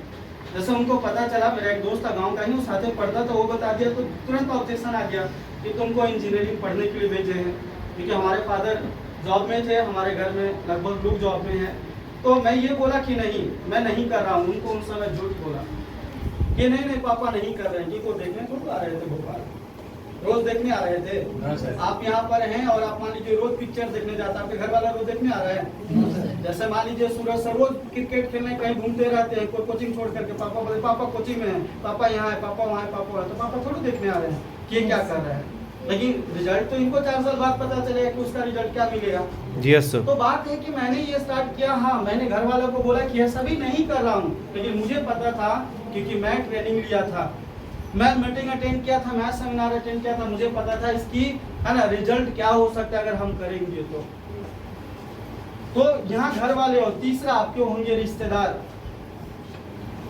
जैसे उनको पता चला, मेरा एक दोस्त था गांव का ही, वो साथ में पढ़ता तो वो बता दिया तो तुरंत ऑब्जेक्शन आ गया कि तुमको इंजीनियरिंग पढ़ने के लिए भेजे हैं, क्योंकि हमारे फादर जॉब में थे, हमारे घर में लगभग लोग जॉब में हैं। तो मैं ये बोला कि नहीं मैं नहीं कर रहा हूँ, उनको उस समय झूठ बोला कि नहीं पापा नहीं कर रहे हैं, कि वो देखने थोड़ा आ रहे थे भोपाल, रोज देखने आ रहे थे। आप यहाँ पर हैं और आप मान लीजिए रोज पिक्चर देखने जाता है, आपके घर वाला रोज देखने आ रहा है। जैसे मान लीजिए सूरज सर रोज क्रिकेट खेलने कहीं घूमते रहते हैं, कोई कोचिंग छोड़ करके, पापा बोले पापा कोचिंग में है, पापा यहाँ है, पापा वहाँ है, पापा तो पापा थोड़ी देखने आ रहे हैं कि क्या कर रहा है। लेकिन रिजल्ट तो इनको 4 साल बाद पता चलेगा कि उसका रिजल्ट क्या मिलेगा। Yes sir. तो बात है कि मैंने ये स्टार्ट किया, हाँ मैंने घर वालों को बोला कि ऐसा भी नहीं कर रहा हूँ, लेकिन मुझे पता था क्योंकि मैं ट्रेनिंग लिया था, मैं मीटिंग अटेंड किया था, मैं सेमिनार अटेंड किया था, मुझे पता था इसकी है ना रिजल्ट क्या हो सकता है अगर हम करेंगे तो यहाँ घर वाले। और तीसरा आपके होंगे रिश्तेदार,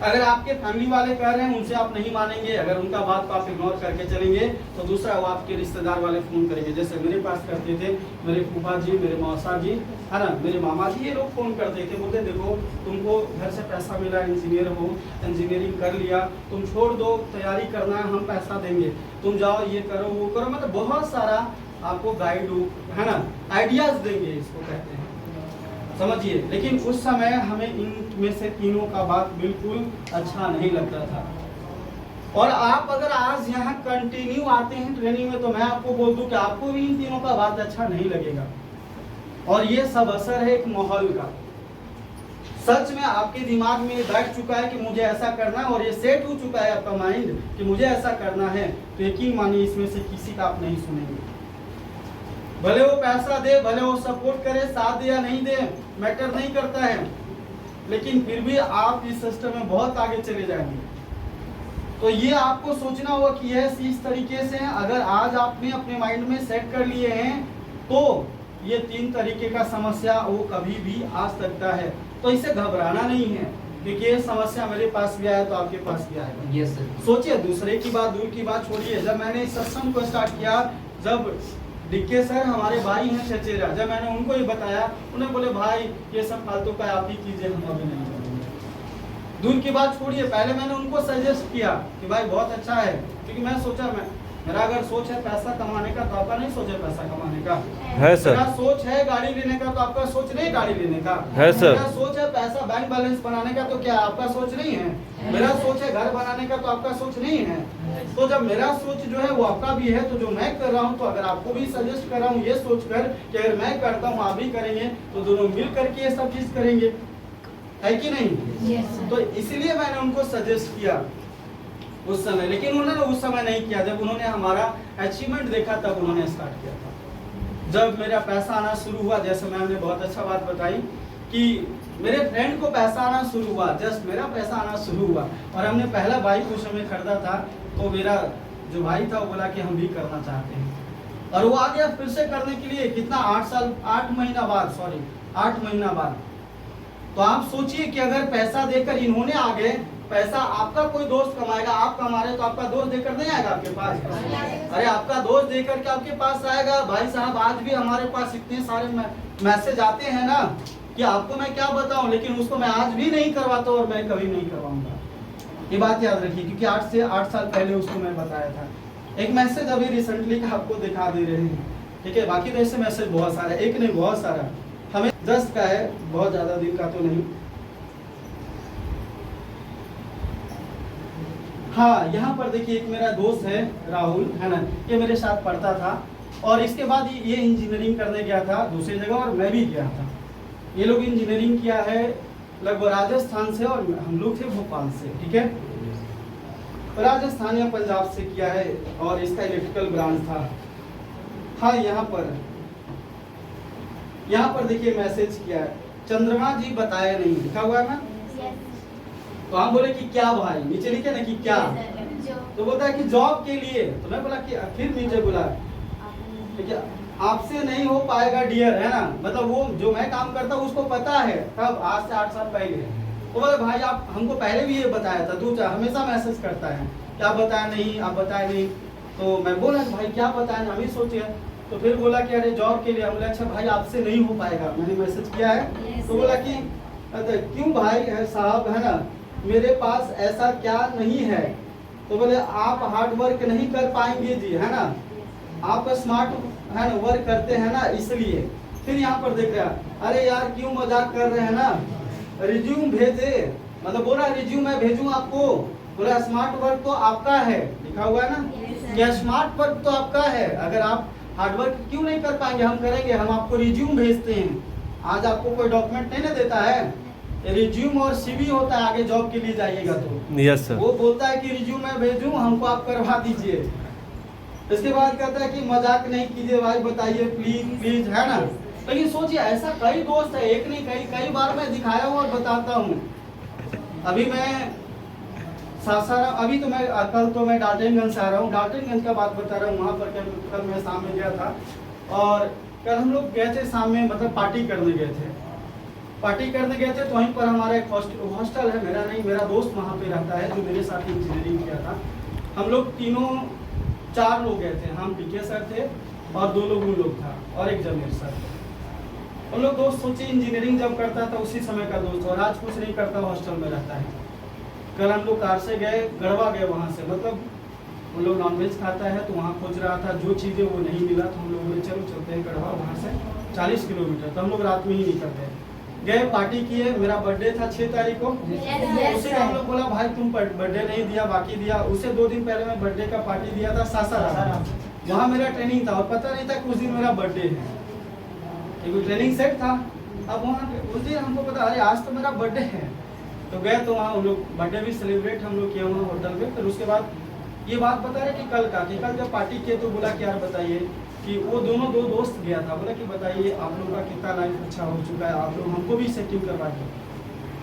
अगर आपके फैमिली वाले कह रहे हैं उनसे आप नहीं मानेंगे, अगर उनका बात को आप इग्नोर करके चलेंगे तो दूसरा वो आपके रिश्तेदार वाले फोन करेंगे, जैसे मेरे पास करते थे मेरे फूफा जी, मेरे मौसा जी, है ना, मेरे मामा जी, ये लोग फोन करते थे, बोलते देखो तुमको घर से पैसा मिला, इंजीनियर हो, इंजीनियरिंग कर लिया, तुम छोड़ दो, तैयारी करना है, हम पैसा देंगे, तुम जाओ ये करो वो करो, मतलब बहुत सारा आपको गाइड है ना आइडियाज देंगे, इसको कहते हैं, समझिए। लेकिन उस समय हमें इनमें से तीनों का बात बिल्कुल अच्छा नहीं लगता था। और आप अगर आज यहाँ कंटिन्यू आते हैं ट्रेनिंग में तो मैं आपको बोल दूं कि आपको भी इन तीनों का बात अच्छा नहीं लगेगा। और ये सब असर है एक माहौल का। सच में आपके दिमाग में बैठ चुका है कि मुझे ऐसा करना है, और ये सेट हो चुका है आपका माइंड कि मुझे ऐसा करना है, तो यकीन मानिए इसमें से किसी का आप नहीं सुनेंगे। भले वो पैसा दे, भले वो सपोर्ट करे, साथ दे या नहीं दे, मैटर नहीं करता है, लेकिन फिर भी आप इस सिस्टम में बहुत आगे चले जाएंगे। तो ये आपको सोचना होगा कि यह इस तरीके से है। अगर आज आपने अपने माइंड में सेट कर लिए हैं तो ये 3 तरीके का समस्या वो कभी भी आ सकता है, तो इसे घबराना नहीं है, क्योंकि ये समस्या मेरे पास भी आया तो आपके पास भी आएगा। Yes sir. सोचिए, दूसरे की बात दूर की बात छोड़िए, जब मैंने इस सत्संग को स्टार्ट किया, जब डीके सर हमारे भाई हैं चचेरा, जब मैंने उनको ये बताया, उन्हें बोले भाई ये सब फालतू का आप ही कीजिए, हम अभी नहीं करेंगे। दूर की बात छोड़िए, पहले मैंने उनको सजेस्ट किया कि भाई बहुत अच्छा है, क्योंकि मैं सोचा मेरा अगर सोच है पैसा कमाने का तो आपका नहीं सोच है पैसा कमाने का है सर। मेरा सोच है गाड़ी लेने का तो आपका सोच नहीं गाड़ी लेने का है सर। मेरा सोच है पैसा बैंक बैलेंस बनाने का तो क्या आपका सोच नहीं है? मेरा सोच है घर बनाने का तो आपका सोच नहीं है? तो जब मेरा सोच जो है वो आपका भी है, तो जो मैं कर रहा हूँ, तो अगर आपको भी सजेस्ट कर रहा हूँ ये सोच कर कि अगर मैं करता हूँ आप भी करेंगे तो दोनों मिल करके ये सब चीज करेंगे, है कि नहीं? Yes sir. तो इसलिए मैंने उनको सजेस्ट किया उस समय, लेकिन उन्होंने उस समय नहीं किया। जब उन्होंने हमारा अचीवमेंट देखा तब उन्होंने स्टार्ट किया था। जब मेरा पैसा आना शुरू हुआ, जैसे मैम ने बहुत अच्छा बात बताई कि मेरे फ्रेंड को पैसा आना शुरू हुआ, जस्ट मेरा पैसा आना शुरू हुआ, और हमने पहला बाइक उस समय खरीदा था, तो मेरा जो भाई था वो बोला कि हम भी करना चाहते हैं, और वो आ गया फिर से करने के लिए। कितना 8 महीना बाद। तो आप सोचिए कि अगर पैसा देकर इन्होंने आ गए, पैसा आपका कोई दोस्त कमाएगा, आप कमा रहे तो आपका दोस्त देकर नहीं आएगा आपके पास? अरे आपका दोस्त देकर के आपके पास आएगा। भाई साहब आज भी हमारे पास इतने सारे मैसेज आते हैं ना कि आपको मैं क्या बताऊं, लेकिन उसको मैं आज भी नहीं करवाता और मैं कभी नहीं करवाऊंगा। ये बात याद रखिए, क्योंकि 8 से 8 साल पहले उसको मैं बताया था। एक मैसेज अभी रिसेंटली का आपको दिखा दे रहे हैं, ठीक है। बाकी तो ऐसे मैसेज बहुत सारे, एक नहीं बहुत सारा, हमें जस्ट का है, बहुत ज्यादा दिन का तो नहीं। हाँ, यहाँ पर देखिए एक मेरा दोस्त है राहुल, है ना, ये मेरे साथ पढ़ता था और इसके बाद ये इंजीनियरिंग करने गया था दूसरी जगह और मैं भी गया था। ये लोग इंजीनियरिंग किया है लगभग राजस्थान से और हम लोग थे भोपाल से, ठीक है। राजस्थान या पंजाब से किया है और इसका इलेक्ट्रिकल ब्रांच था। हाँ, यहाँ पर देखिए मैसेज किया है, चंद्रमा जी बताया नहीं, लिखा हुआ है ना। तो हम बोले कि क्या भाई, नीचे लिखे ना कि क्या, तो बोलता है कि जॉब के लिए। तो मैं बोला कि फिर नीचे बोला ठीक है आपसे नहीं हो पाएगा डियर, है ना, मतलब वो जो मैं काम करता हूँ उसको पता है, तब आज से 8 साल पहले। तो बोले भाई आप हमको पहले भी ये बताया था, तू हमेशा मैसेज करता है, क्या बताया नहीं, आप बताया नहीं। तो मैं बोला भाई क्या बताया ना, हम ही सोचे। तो फिर बोला कि अरे जॉब के लिए। हम बोले अच्छा भाई आपसे नहीं हो पाएगा, मैंने मैसेज किया है। तो बोला कि क्यों भाई है साहब, है ना, मेरे पास ऐसा क्या नहीं है। तो बोले आप हार्ड वर्क नहीं कर पाएंगे जी, है ना, आप स्मार्ट है ना वर्क करते हैं ना इसलिए। फिर यहाँ पर देख रहा, अरे यार क्यों मजाक कर रहे हैं ना, रिज्यूम भेजे, मतलब बोला रिज्यूम मैं भेजूं आपको। बोला स्मार्ट वर्क तो आपका है, लिखा हुआ है ना, क्या स्मार्ट वर्क तो आपका है, अगर आप हार्ड वर्क क्यों नहीं कर पाएंगे, हम करेंगे, हम आपको रिज्यूम भेजते हैं। आज आपको कोई डॉक्यूमेंट नहीं ना देता है, रिज्यूम और सीवी होता है, आगे जॉब के लिए जाइएगा तो। Yes sir. वो बोलता है कि रिज्यूम मैं भेजूं, हमको आप करवा दीजिए। इसके बाद कहता है कि मजाक नहीं कीजिए भाई, बताइए प्लीज प्लीज, है ना। लेकिन सोचिए ऐसा कई दोस्त है, एक नहीं कई बार मैं दिखाया हूँ और बताता हूँ। अभी मैं सासाराम, अभी तो मैं कल तो मैं डाल्टनगंज से आ रहा हूँ, डाल्टनगंज का बात बता रहा हूँ। वहाँ पर कल मैं शाम में गया था और कल हम लोग गए थे शाम में, मतलब पार्टी करने गए थे। तो वहीं पर हमारा एक हॉस्टल है, मेरा नहीं, मेरा दोस्त वहाँ पे रहता है जो मेरे साथ इंजीनियरिंग किया था। हम लोग 4 लोग गए थे, हम पीके सर थे और 2 लोग उन लोग था और एक जमीर सर। उन लोग दोस्त सोचिए इंजीनियरिंग जब करता था उसी समय का दोस्त, और आज कुछ नहीं करता, हॉस्टल में रहता है। कल हम लोग कार से गए, गढ़वा गए, वहाँ से मतलब उन लोग नॉनवेज खाता है तो वहाँ खोज रहा था, जो चीज़ें वो नहीं मिला तो हम लोग बोले चलो चलते हैं गढ़वा, वहाँ से 40 किलोमीटर। तो हम लोग रात में ही निकलते गए, पार्टी किए। मेरा बर्थडे था 6 तारीख को। उसे हम लोग बोला भाई तुम बर्थडे नहीं दिया, बाकी दिया। उसे 2 दिन पहले मैं बर्थडे का पार्टी दिया था सासाराम, वहाँ मेरा ट्रेनिंग था और पता नहीं था कि उस दिन मेरा बर्थडे है, एक ट्रेनिंग सेट था। अब वहाँ उस दिन हमको पता, अरे आज तो मेरा बर्थडे है। तो गए तो वहाँ उन लोग बर्थडे भी सेलिब्रेट हम लोग किया वहाँ होटल में। फिर उसके बाद ये बात बता रहे कि कल जब पार्टी किए तो बोला कि यार बताइए कि वो दो दोस्त गया था, बोला कि बताइए आप लोगों का कितना लाइफ अच्छा हो चुका है, आप लोग हमको भी सेटिंग करवा के।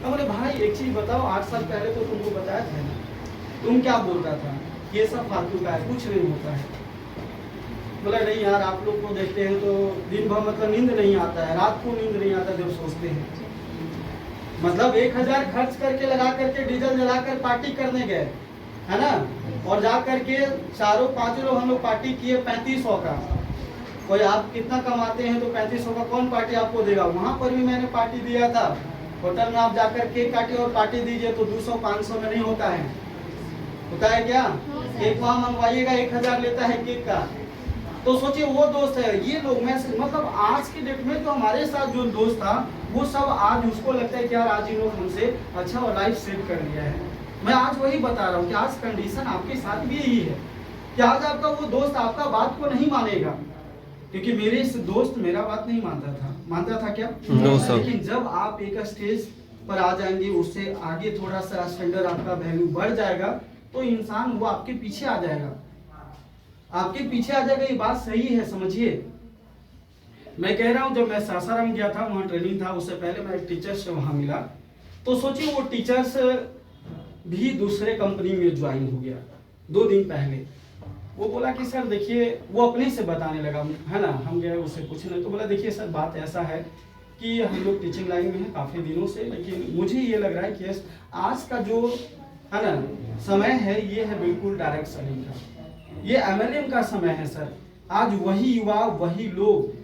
तो बोले भाई एक चीज़ बताओ, 8 साल पहले तो तुमको बताया था ना, तुम क्या बोलता था, ये सब फालतू का है, कुछ नहीं होता है। बोला नहीं यार आप लोग को देखते हैं तो दिन भर मतलब नींद नहीं आता है, रात को नींद नहीं आता जब सोचते हैं। मतलब 1000 खर्च करके लगा करके डीजल जलाकर पार्टी करने गए, है ना, और जा करके 4-5 लोग हम लोग पार्टी किए 3500 का। कोई आप कितना कमाते हैं तो 3500 का कौन पार्टी आपको देगा। वहाँ पर भी मैंने पार्टी दिया था, होटल में आप जाकर केक काटिए और पार्टी दीजिए तो 200-500 में नहीं होता है, होता है क्या? एक वहाँ मंगवाइएगा 1000 लेता है केक का। तो सोचिए वो दोस्त है, ये लोग में से मतलब आज की डेट में तो हमारे साथ जो दोस्त था वो सब आज उसको लगता है कि यार आज इन लोग हमसे अच्छा और लाइफ सेट कर लिया है। मैं आज वही बता रहा हूँ कि आज कंडीशन आपके साथ भी यही है कि आज आपका वो दोस्त आपका बात को नहीं मानेगा, क्योंकि मेरे इस दोस्त मेरा बात नहीं मानता था क्या? No, sir. लेकिन जब आप एक स्टेज पर आ जाएंगे, उससे आगे थोड़ा सा स्टैंडर्ड आपका वैल्यू बढ़ जाएगा तो इंसान वो आपके पीछे आ जाएगा, ये बात सही है, समझिए। मैं कह रहा हूँ जब मैं सासाराम गया था वहाँ ट्रेनिंग था, उससे पहले मैं एक टीचर से वहाँ मिला। तो सोचिए वो टीचर्स भी दूसरे कंपनी में ज्वाइन हो गया 2 दिन पहले। वो बोला कि सर देखिए, वो अपने से बताने लगा, है ना, हम गए उससे पूछने तो बोला देखिए सर बात ऐसा है कि हम लोग टीचिंग लाइन में हैं काफ़ी दिनों से, लेकिन मुझे ये लग रहा है कि आज का जो है ना, समय है ये है बिल्कुल डायरेक्ट सेलिंग का, ये MLM का समय है सर। आज वही युवा वही लोग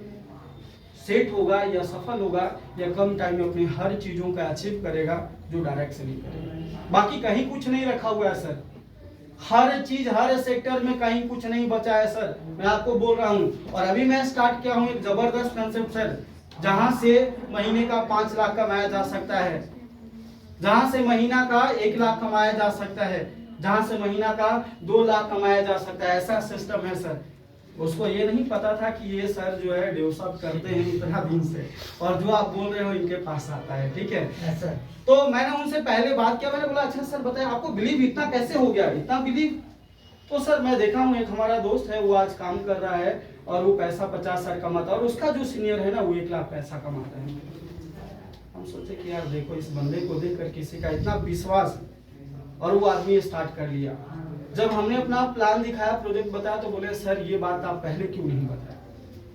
सेट होगा या सफल होगा या कम टाइम में अपनी हर चीजों का अचीव करेगा जो डायरेक्ट सेलिंग करेगा। बाकी कहीं कुछ नहीं रखा हुआ है सर, हर चीज हर सेक्टर में कहीं कुछ नहीं बचा है सर, मैं आपको बोल रहा हूँ। और अभी मैं स्टार्ट किया हूँ एक जबरदस्त कंसेप्ट सर, जहां से महीने का 5 लाख कमाया जा सकता है, जहां से महीना का 1 लाख कमाया जा सकता है, जहां से महीना का 2 लाख कमाया जा सकता है, ऐसा सिस्टम है सर। उसको ये नहीं पता था कि ये सर जो है डेवलप करते हैं इतना दिन से, और जो आप बोल रहे हो इनके पास आता है, ठीक है सर। तो मैंने उनसे पहले बात किया, मैंने बोला अच्छा सर बताएं आपको बिलीव इतना कैसे हो गया, इतना बिलीव। तो सर मैं देखा हूँ एक हमारा दोस्त है वो आज काम कर रहा है और वो पैसा 50,000 कमाता है, और उसका जो सीनियर है ना वो 1 लाख पैसा कमाता है। हम सोचे कि यार देखो इस बंदे को देखकर किसी का इतना विश्वास, और वो आदमी स्टार्ट कर लिया। जब हमने अपना प्लान दिखाया, प्रोजेक्ट बताया, तो बोले सर ये बात आप पहले क्यों नहीं बताया,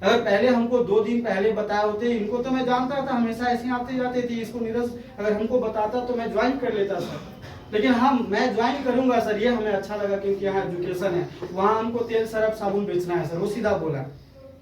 अगर पहले हमको 2 दिन पहले बताया होते, इनको तो मैं जानता था हमेशा ऐसे आते जाते थे, इसको नीरज अगर हमको बताता तो मैं ज्वाइन कर लेता सर, लेकिन मैं ज्वाइन करूंगा सर, ये हमें अच्छा लगा क्योंकि यहाँ एजुकेशन है, वहाँ हमको तेल सरफ साबुन बेचना है सर, वो सीधा बोला।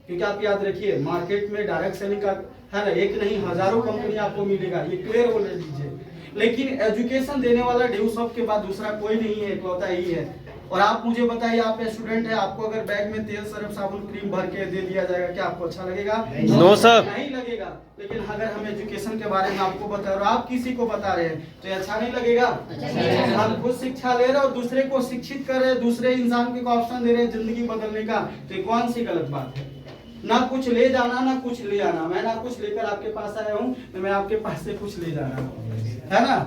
क्योंकि आप याद रखिए मार्केट में डायरेक्ट सेलिंग का है ना, एक नहीं हजारों कंपनी आपको मिलेगा, ये क्लियर बोल लीजिए, लेकिन एजुकेशन देने वाला डेवलप के बाद दूसरा कोई नहीं है, इकलौता ही है। और आप मुझे बताइए, आप स्टूडेंट है, आपको अगर बैग में तेल सरफ साबुन क्रीम भर के दे दिया जाएगा, क्या आपको अच्छा लगेगा? नो सर, नहीं लगेगा। लेकिन अगर हम एजुकेशन के बारे में आपको बता रहे और आप किसी को बता रहे हैं तो अच्छा नहीं लगेगा? हम खुद शिक्षा ले रहे हैं और दूसरे को शिक्षित कर रहे हैं, दूसरे इंसान को ऑप्शन दे रहे हैं जिंदगी बदलने का, तो ये कौन सी गलत बात है? ना कुछ ले जाना ना कुछ ले आना, मैं ना कुछ लेकर आपके पास आया हूँ, मैं आपके पास से कुछ ले जा रहा हूँ, है ना।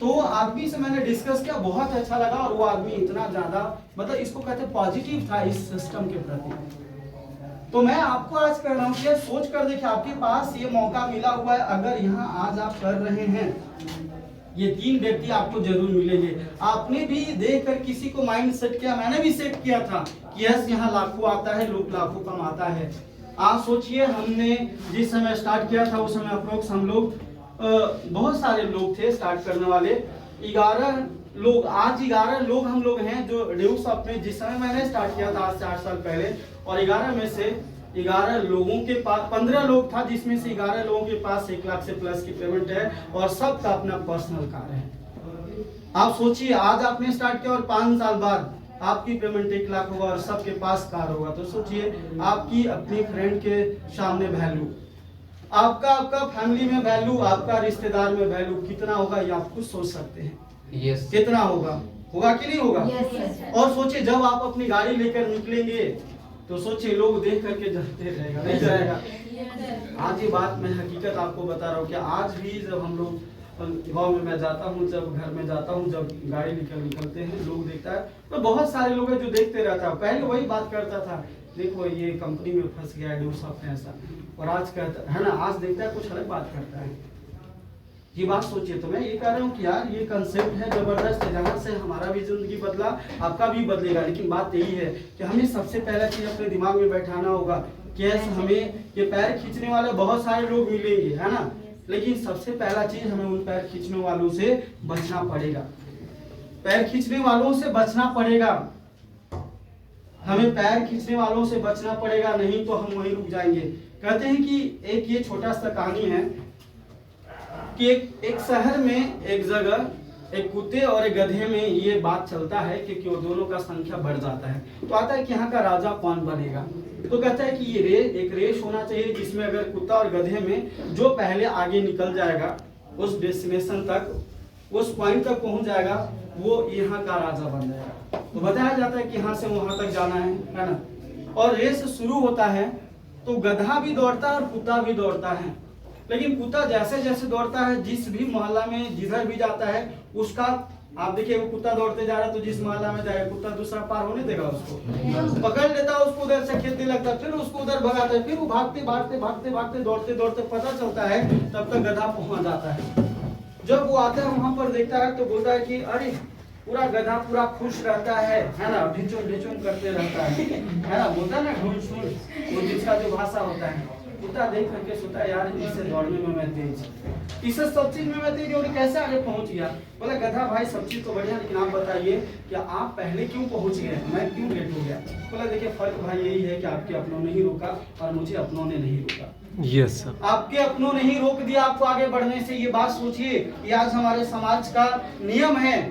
तो आदमी से मैंने डिस्कस किया, बहुत अच्छा लगा, और वो आदमी इतना ज्यादा मतलब इसको कहते हैं पॉजिटिव था इस सिस्टम के प्रति। तो मैं आपको आज कह रहा हूँ कि सोच कर देखिए, आपके पास ये मौका मिला हुआ है, अगर यहाँ आज आप कर रहे हैं, ये 3 व्यक्ति आपको जरूर मिलेंगे। आपने भी देखकर किसी को माइंड सेट किया, मैंने भी सेट किया था कि यस यहाँ लाखों आता है, लोग लाखों कमाता है। आप सोचिए हमने जिस समय स्टार्ट किया था उस समय अप्रोक्स हम लोग बहुत सारे लोग थे स्टार्ट करने वाले, 11 लोग, आज 11 लोग हम लोग हैं जो डेवलप में, जिस समय मैंने स्टार्ट किया था आज से 8 साल पहले, और 11 में से 11 लोगों के पास 15 लोग था, जिसमें से 11 लोगों के पास 1 लाख से प्लस की पेमेंट है और सबका अपना पर्सनल कार है। आप सोचिए आज आपने स्टार्ट किया और 5 साल बाद आपकी पेमेंट 1 लाख होगा और सबके पास कार होगा, तो सोचिए आपकी अपनी फ्रेंड के सामने वैल्यू, आपका फैमिली में वैल्यू, आपका रिश्तेदार में वैल्यू कितना होगा, ये आप खुद सोच सकते हैं। यस, कितना होगा कि नहीं होगा? और सोचिए जब आप अपनी गाड़ी लेकर निकलेंगे तो सोचिए लोग देख करके जलते रहेगा, नहीं जलेगा? आज ये बात मैं हकीकत आपको बता रहा हूँ कि आज भी जब हम लोग गांव में मैं जाता हूँ, जब घर में जाता हूँ, जब गाड़ी निकलते हैं, लोग देखता है तो बहुत सारे लोग हैं जो देखते रहता है। पहले वही बात करता था, देखो ये कंपनी में फंस गया है, डेवलप है ऐसा, और आज कहता है ना, आज देखता है कुछ अलग बात करता है। ये बात सोचिए। तो मैं ये कह रहा हूँ कि यार ये कंसेप्ट है जबरदस्त है, जहाँ से हमारा भी जिंदगी बदला, आपका भी बदलेगा। लेकिन बात यही है कि हमें सबसे पहला चीज अपने दिमाग में बैठाना होगा कि हमें ये पैर खींचने वाले बहुत सारे लोग मिलेंगे, है ना, लेकिन सबसे पहला चीज हमें उन पैर खींचने वालों से बचना पड़ेगा। पैर खींचने वालों से बचना पड़ेगा, हमें पैर खींचने वालों से बचना पड़ेगा, नहीं तो हम वहीं रुक जाएंगे। कहते हैं कि एक ये छोटा सा कहानी है कि एक शहर में एक जगह एक कुत्ते और एक गधे में ये बात चलता है कि वो दोनों का संख्या बढ़ जाता है, तो आता है कि यहाँ का राजा कौन बनेगा। तो कहता है कि ये एक रेस होना चाहिए जिसमें अगर कुत्ता और गधे में जो पहले आगे निकल जाएगा उस डेस्टिनेशन तक, उस पॉइंट तक पहुंच जाएगा, वो यहाँ का राजा बन जाएगा। तो बताया जाता है कि यहाँ से वहां तक जाना है ना। और रेस शुरू होता है तो गधा भी दौड़ता है और कुत्ता भी दौड़ता है, लेकिन कुत्ता जैसे जैसे दौड़ता है, जिस भी मोहल्ला में जिधर भी जाता है उसका, आप देखिए वो कुत्ता दौड़ते जा रहा है तो जिस मोहल्ला में जाएगा कुत्ता दूसरा पार होने देगा, उसको पकड़ लेता है, उसको उधर से खेलने लगता है, फिर उसको उधर भगाता है, फिर वो भागते भागते भागते भागते दौड़ते दौड़ते पता चलता है तब तक गधा पहुंच जाता है। जब वो आता है वहां पर देखता है तो बोलता है कि अरे पूरा गधा पूरा खुश रहता है ना, ढिचुम ढिचुम करते रहता है ना, बोलता है ना ढूंढ सुन, वो जिसका जो भाषा होता है। कुत्ता देख करके सोचा यार इससे दौड़ने में मैं तेज, इससे सब चीज में मैं तेज, और कैसे आगे पहुंच गया। बोला गधा भाई सब चीज तो बढ़िया, लेकिन आप बताइए कि आप पहले क्यों पहुंच गए, मैं क्यों लेट हो गया। बोला देखिए फर्क भाई यही है कि आपके अपनों ने ही रोका और मुझे अपनों ने नहीं रोका। Yes sir. आपके अपनों ने ही रोक दिया आपको आगे बढ़ने से। ये बात सोचिए कि आज हमारे समाज का नियम है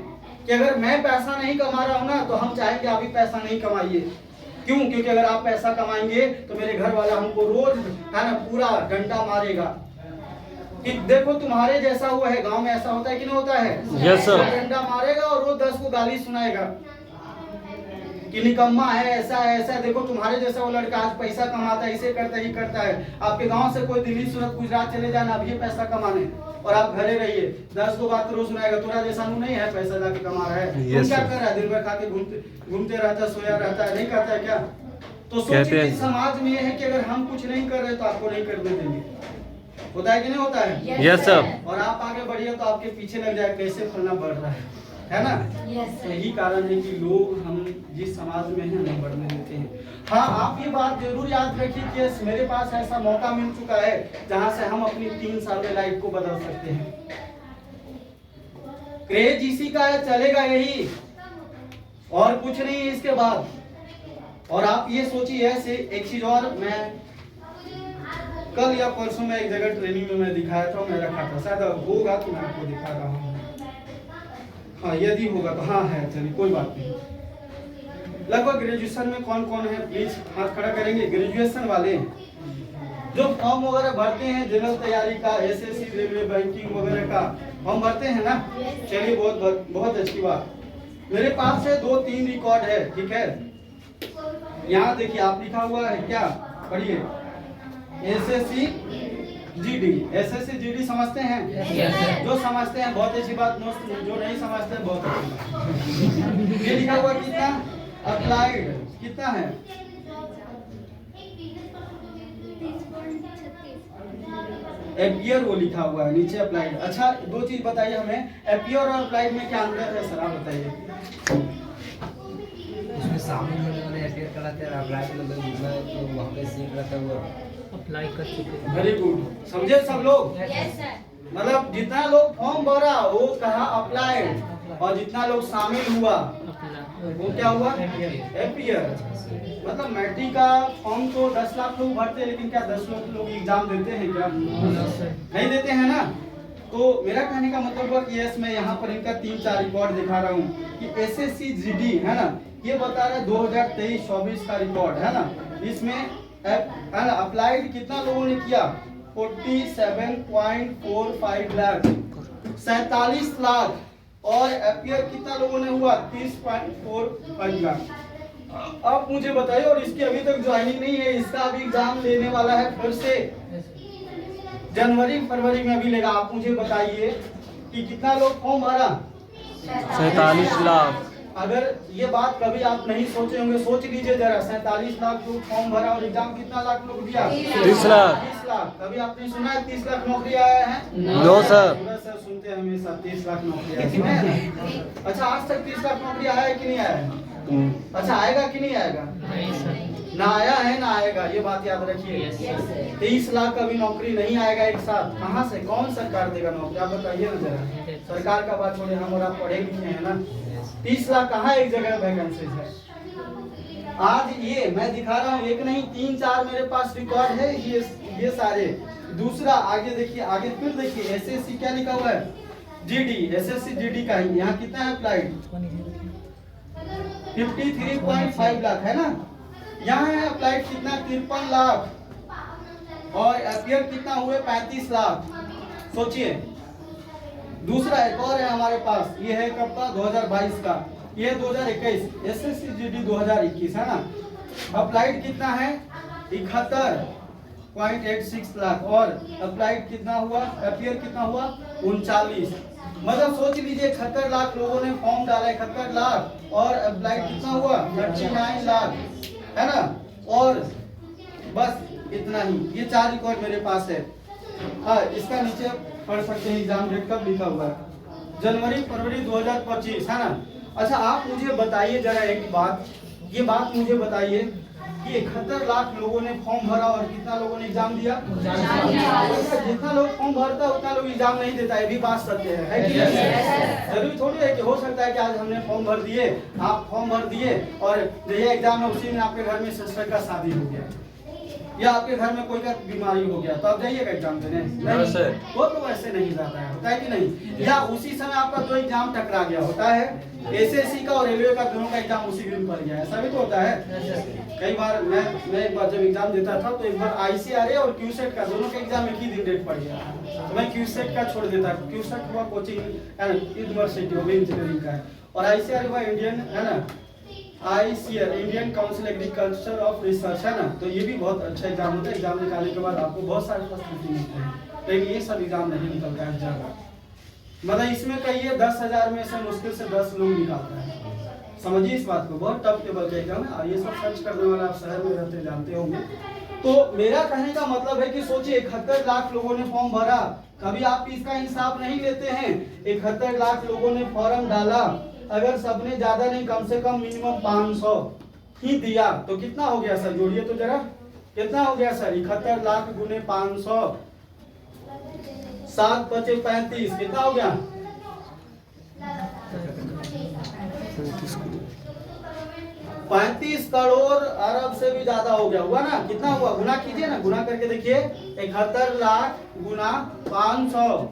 कि अगर मैं पैसा नहीं कमा रहा हूं ना तो हम चाहेंगे आप भी पैसा नहीं कमाइए। क्यों? क्योंकि अगर आप पैसा कमाएंगे तो मेरे घर वाला हमको रोज है ना पूरा डंडा मारेगा कि देखो तुम्हारे जैसा हुआ है। गांव में ऐसा होता है कि नहीं होता है? Yes sir. डंडा मारेगा और रोज 10 को गाली सुनाएगा कि निकम्मा है, ऐसा है, ऐसा है। देखो तुम्हारे जैसा वो लड़का आज पैसा कमाता है, इसे करता ही करता है। आपके गांव से कोई दिल्ली सूरत गुजरात चले जाना अब ये पैसा कमाने और आप घरे रहिए, 10 को बात रोज सुनाएगा तोरा जैसा नहीं है पैसा जाके कमा रहा है। तुम क्या कर रहा है? दिन भर खा के घूमते रहता है, सोया रहता है, नहीं करता है क्या? तो सोचिए समाज में ये है कि अगर हम कुछ नहीं कर रहे तो आपको नहीं करने देंगे। होता है कि नहीं होता है? Yes sir. और आप आगे बढ़िए तो आपके पीछे लग जाए कैसे फलना बढ़ रहा है ना? तो यही कारण है कि लोग हम जिस समाज में हैं नहीं बढ़ने देते हैं। हाँ आप ये बात जरूर याद रखिए कि मेरे पास ऐसा मौका मिल चुका है जहां से हम अपनी 3 साल में लाइफ को बदल सकते हैं। क्रेज इसी का है, चलेगा यही और कुछ नहीं है इसके बाद। और आप ये सोचिए ऐसे एक चीज और, मैं कल या परसों में एक जगह ट्रेनिंग में मैं दिखाया था, मैं रखा था, शायद होगा तो मैं आपको दिखा रहा हूँ। हाँ यदि होगा तो हाँ है, चलिए कोई बात नहीं। लगभग ग्रेजुएशन में कौन कौन है प्लीज हाथ खड़ा करेंगे। ग्रेजुएशन वाले जो फॉर्म वगैरह भरते हैं जनरल तैयारी का, एसएससी, रेलवे, बैंकिंग वगैरह का फॉर्म भरते हैं ना, चलिए बहुत अच्छी बात। मेरे पास से 2-3 रिकॉर्ड है, ठीक है। यहाँ देखिए आप लिखा हुआ है क्या, पढ़िए एसएससी जीडी। एसएससी जीडी समझते हैं? जो समझते हैं बहुत अच्छी बात, जो नहीं समझते हैं बहुत अच्छी बात। ये लिखा हुआ कितना अप्लाइड कितना है? एपियर वो लिखा हुआ है नीचे अप्लाइड। अच्छा 2 चीज बताइए हमें, एपियर और अप्लाइड में क्या अंतर है सर आप बताइए। उसमें शामिल होने वाले एपियर कराते हैं, अप्लाई मतलब तो वहाँ पे सीट रहता है वो अप्लाई कर चुके हैं। वेरी गुड, समझे सब लोग? मतलब जितना लोग फॉर्म भरा वो कहा अप्लाइड और जितना लोग शामिल हुआ वो क्या हुआ? एपियर। मतलब मैट्रिक का फॉर्म तो 10 लाख लोग भरते हैं, लेकिन क्या 10 लाख लोग एग्जाम देते हैं क्या? नहीं देते हैं ना। तो मेरा कहने का मतलब हुआ कि यस मैं यहाँ पर इनका 3-4 रिकॉर्ड दिखा रहा हूँ कि एसएससी जीडी है ना, ये बता रहा है 2023-24 का रिकॉर्ड है ना। इसमें अप्लाइड कितना लोगों ने किया? 47.45 लाख, 47 लाख। और एपियर कितना लोगों ने हुआ? 30.45 लाख। अब मुझे बताइए, और इसकी अभी तक ज्वाइनिंग नहीं है, इसका अभी एग्जाम लेने वाला है फिर से जनवरी फरवरी में अभी लेगा। आप मुझे बताइए कि कितना लोग फॉर्म भरा? 47 लाख। अगर ये बात कभी आप नहीं सोचे होंगे, सोच लीजिए जरा, 47 लाख लोग फॉर्म भरा और एग्जाम कितना लाख लोग दिया? 30 लाख। 30 लाख। कभी आपने सुना है 30 लाख नौकरी आया है? No sir. सर सुनते हैं हमेशा 30 लाख नौकरी आया है। अच्छा आज तक 30 लाख नौकरी आया है कि नहीं आया है? अच्छा आएगा कि नहीं आएगा? ना आया है ना आएगा, ये बात याद रखिए। 23 लाख का भी नौकरी नहीं आएगा एक साथ। कहाँ से कौन सरकार देगा नौकरी आप बताइए ना जरा। सरकार का बात छोड़िए, हम और आप पढ़े लिखे हैं ना। 30 लाख कहाँ एक जगह वैकेंसीज है? आज ये मैं दिखा रहा हूँ, एक नहीं 3-4 मेरे पास रिकॉर्ड है ये सारे। दूसरा आगे देखिए, आगे फिर देखिए एसएससी क्या लिखा हुआ है? जीडी। एसएससी जीडी का ही यहाँ कितना है अप्लाइड? 53.5 लाख है ना। यहाँ है अप्लाइड कितना? 53 लाख। और एपियर कितना हुए? 35 लाख। सोचिए। दूसरा एक और है हमारे पास, ये है कब का? 2022 का, ये 2021। एसएससी जीडी 2021 है ना। अप्लाइड कितना है? 71.86 लाख। और अप्लाइड कितना हुआ? एपियर कितना हुआ? 39। मतलब सोच लीजिए 71 लाख लोगों ने फॉर्म डाला, 71 लाख। और अप्लाइड कितना हुआ? 39 लाख है ना। और बस इतना ही, ये 4 रिकॉर्ड मेरे पास है। हाँ इसका नीचे पढ़ सकते हैं, एग्जाम डेट कब लिखा हुआ है? जनवरी फरवरी 2025 है ना। अच्छा आप मुझे बताइए जरा एक बात, ये बात मुझे बताइए कि 71 लाख लोगों ने फॉर्म भरा और कितना लोगों ने एग्जाम दिया? जितना लोग फॉर्म भरता है उतना लोग एग्जाम नहीं देता है, ये भी बात सत्य है कि नहीं? जरूरी थोड़ी है कि हो सकता है कि आज हमने फॉर्म भर दिए, आप फॉर्म भर दिए और ये एग्जाम है, उसी में आपके घर में सिस्टर का शादी हो गया या आपके घर में कोई का बीमारी हो गया तो आप जाइएगा एग्जाम देने? नहीं, वो तो वैसे नहीं जाता है, होता है कि नहीं? या उसी समय आपका दो एग्जाम टकरा गया, होता है? एसएससी का और रेलवे का दोनों का एग्जाम उसी दिन पड़ गया, ऐसा भी तो होता है। कई बार मैं एक बार जब एग्जाम देता था तो एक बार आईसीआरए और क्यूसेट का दोनों का एग्जाम एक ही दिन डेट पड़ गया, तो मैं क्यूसेट का छोड़ देता। क्यूसेट हुआ कोचिंग यूनिवर्सिटी वो भी इंजीनियरिंग का है, और आईसीआरए हुआ इंडियन, है ना, ICR Indian council agriculture of research, है ना। तो ये भी बहुत अच्छा एग्जाम होता है। एग्जाम निकालने के बाद आपको बहुत सारे फैसिलिटी मिलते हैं, लेकिन ये सब एग्जाम नहीं निकलता है ज़्यादा। मतलब इसमें कहिए 10,000 में से मुश्किल से 10 लोग निकालता है। समझिए इस बात को, बहुत टफ टेबल का एग्जाम है। ये सब सर्च करने वाला आप शहर में रहते जानते होंगे। तो मेरा कहने का मतलब है कि सोचिए 71 लाख लोगों ने फॉर्म भरा, कभी आप इसका हिसाब नहीं लेते हैं। 71 लाख लोगों ने फॉर्म डाला, अगर सबने ज्यादा नहीं कम से कम मिनिमम 500 ही दिया तो कितना हो गया सर? जोड़िए तो जरा, कितना हो गया सर? 71 लाख गुने 500, 7 × 5 = 35, कितना हो गया? 35 करोड़ अरब से भी ज्यादा हो गया, हुआ ना? कितना हुआ? गुना कीजिए ना, गुना करके देखिए। 71 लाख गुना 500।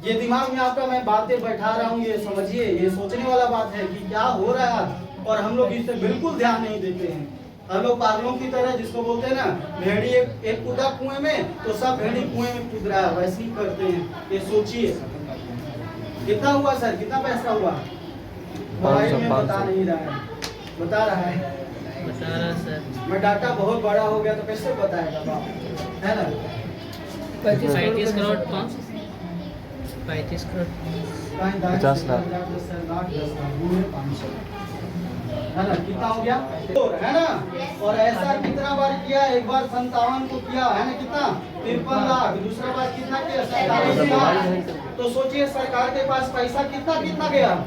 ये दिमाग में आपका मैं बातें बैठा रहा हूँ, ये समझिए, ये सोचने वाला बात है कि क्या हो रहा है, और हम लोग इस पे बिल्कुल ध्यान नहीं देते हैं। हम लोग पागलों की तरह, जिसको बोलते हैं ना, भेड़ी एक कूदा कुएं में तो सब भेड़ी कुएं में कूद रहा है, वैसे ही करते हैं। ये सोचिए कितना हुआ सर, कितना पैसा हुआ? मोबाइल में बता नहीं रहा है, बता रहा है सर। मैं डाटा बहुत बड़ा हो गया तो कैसे बताएगा बाप, है ना? 35 करोड़ 35 करोड़ 50 लाख, है ना? कितना हो गया, है ना? और ऐसा कितना बार किया? एक बार 57 को किया, है ना? कितना? 53 लाख। दूसरा बार कितना किया? 47 लाख। तो सोचिए सरकार के पास पैसा कितना कितना गया।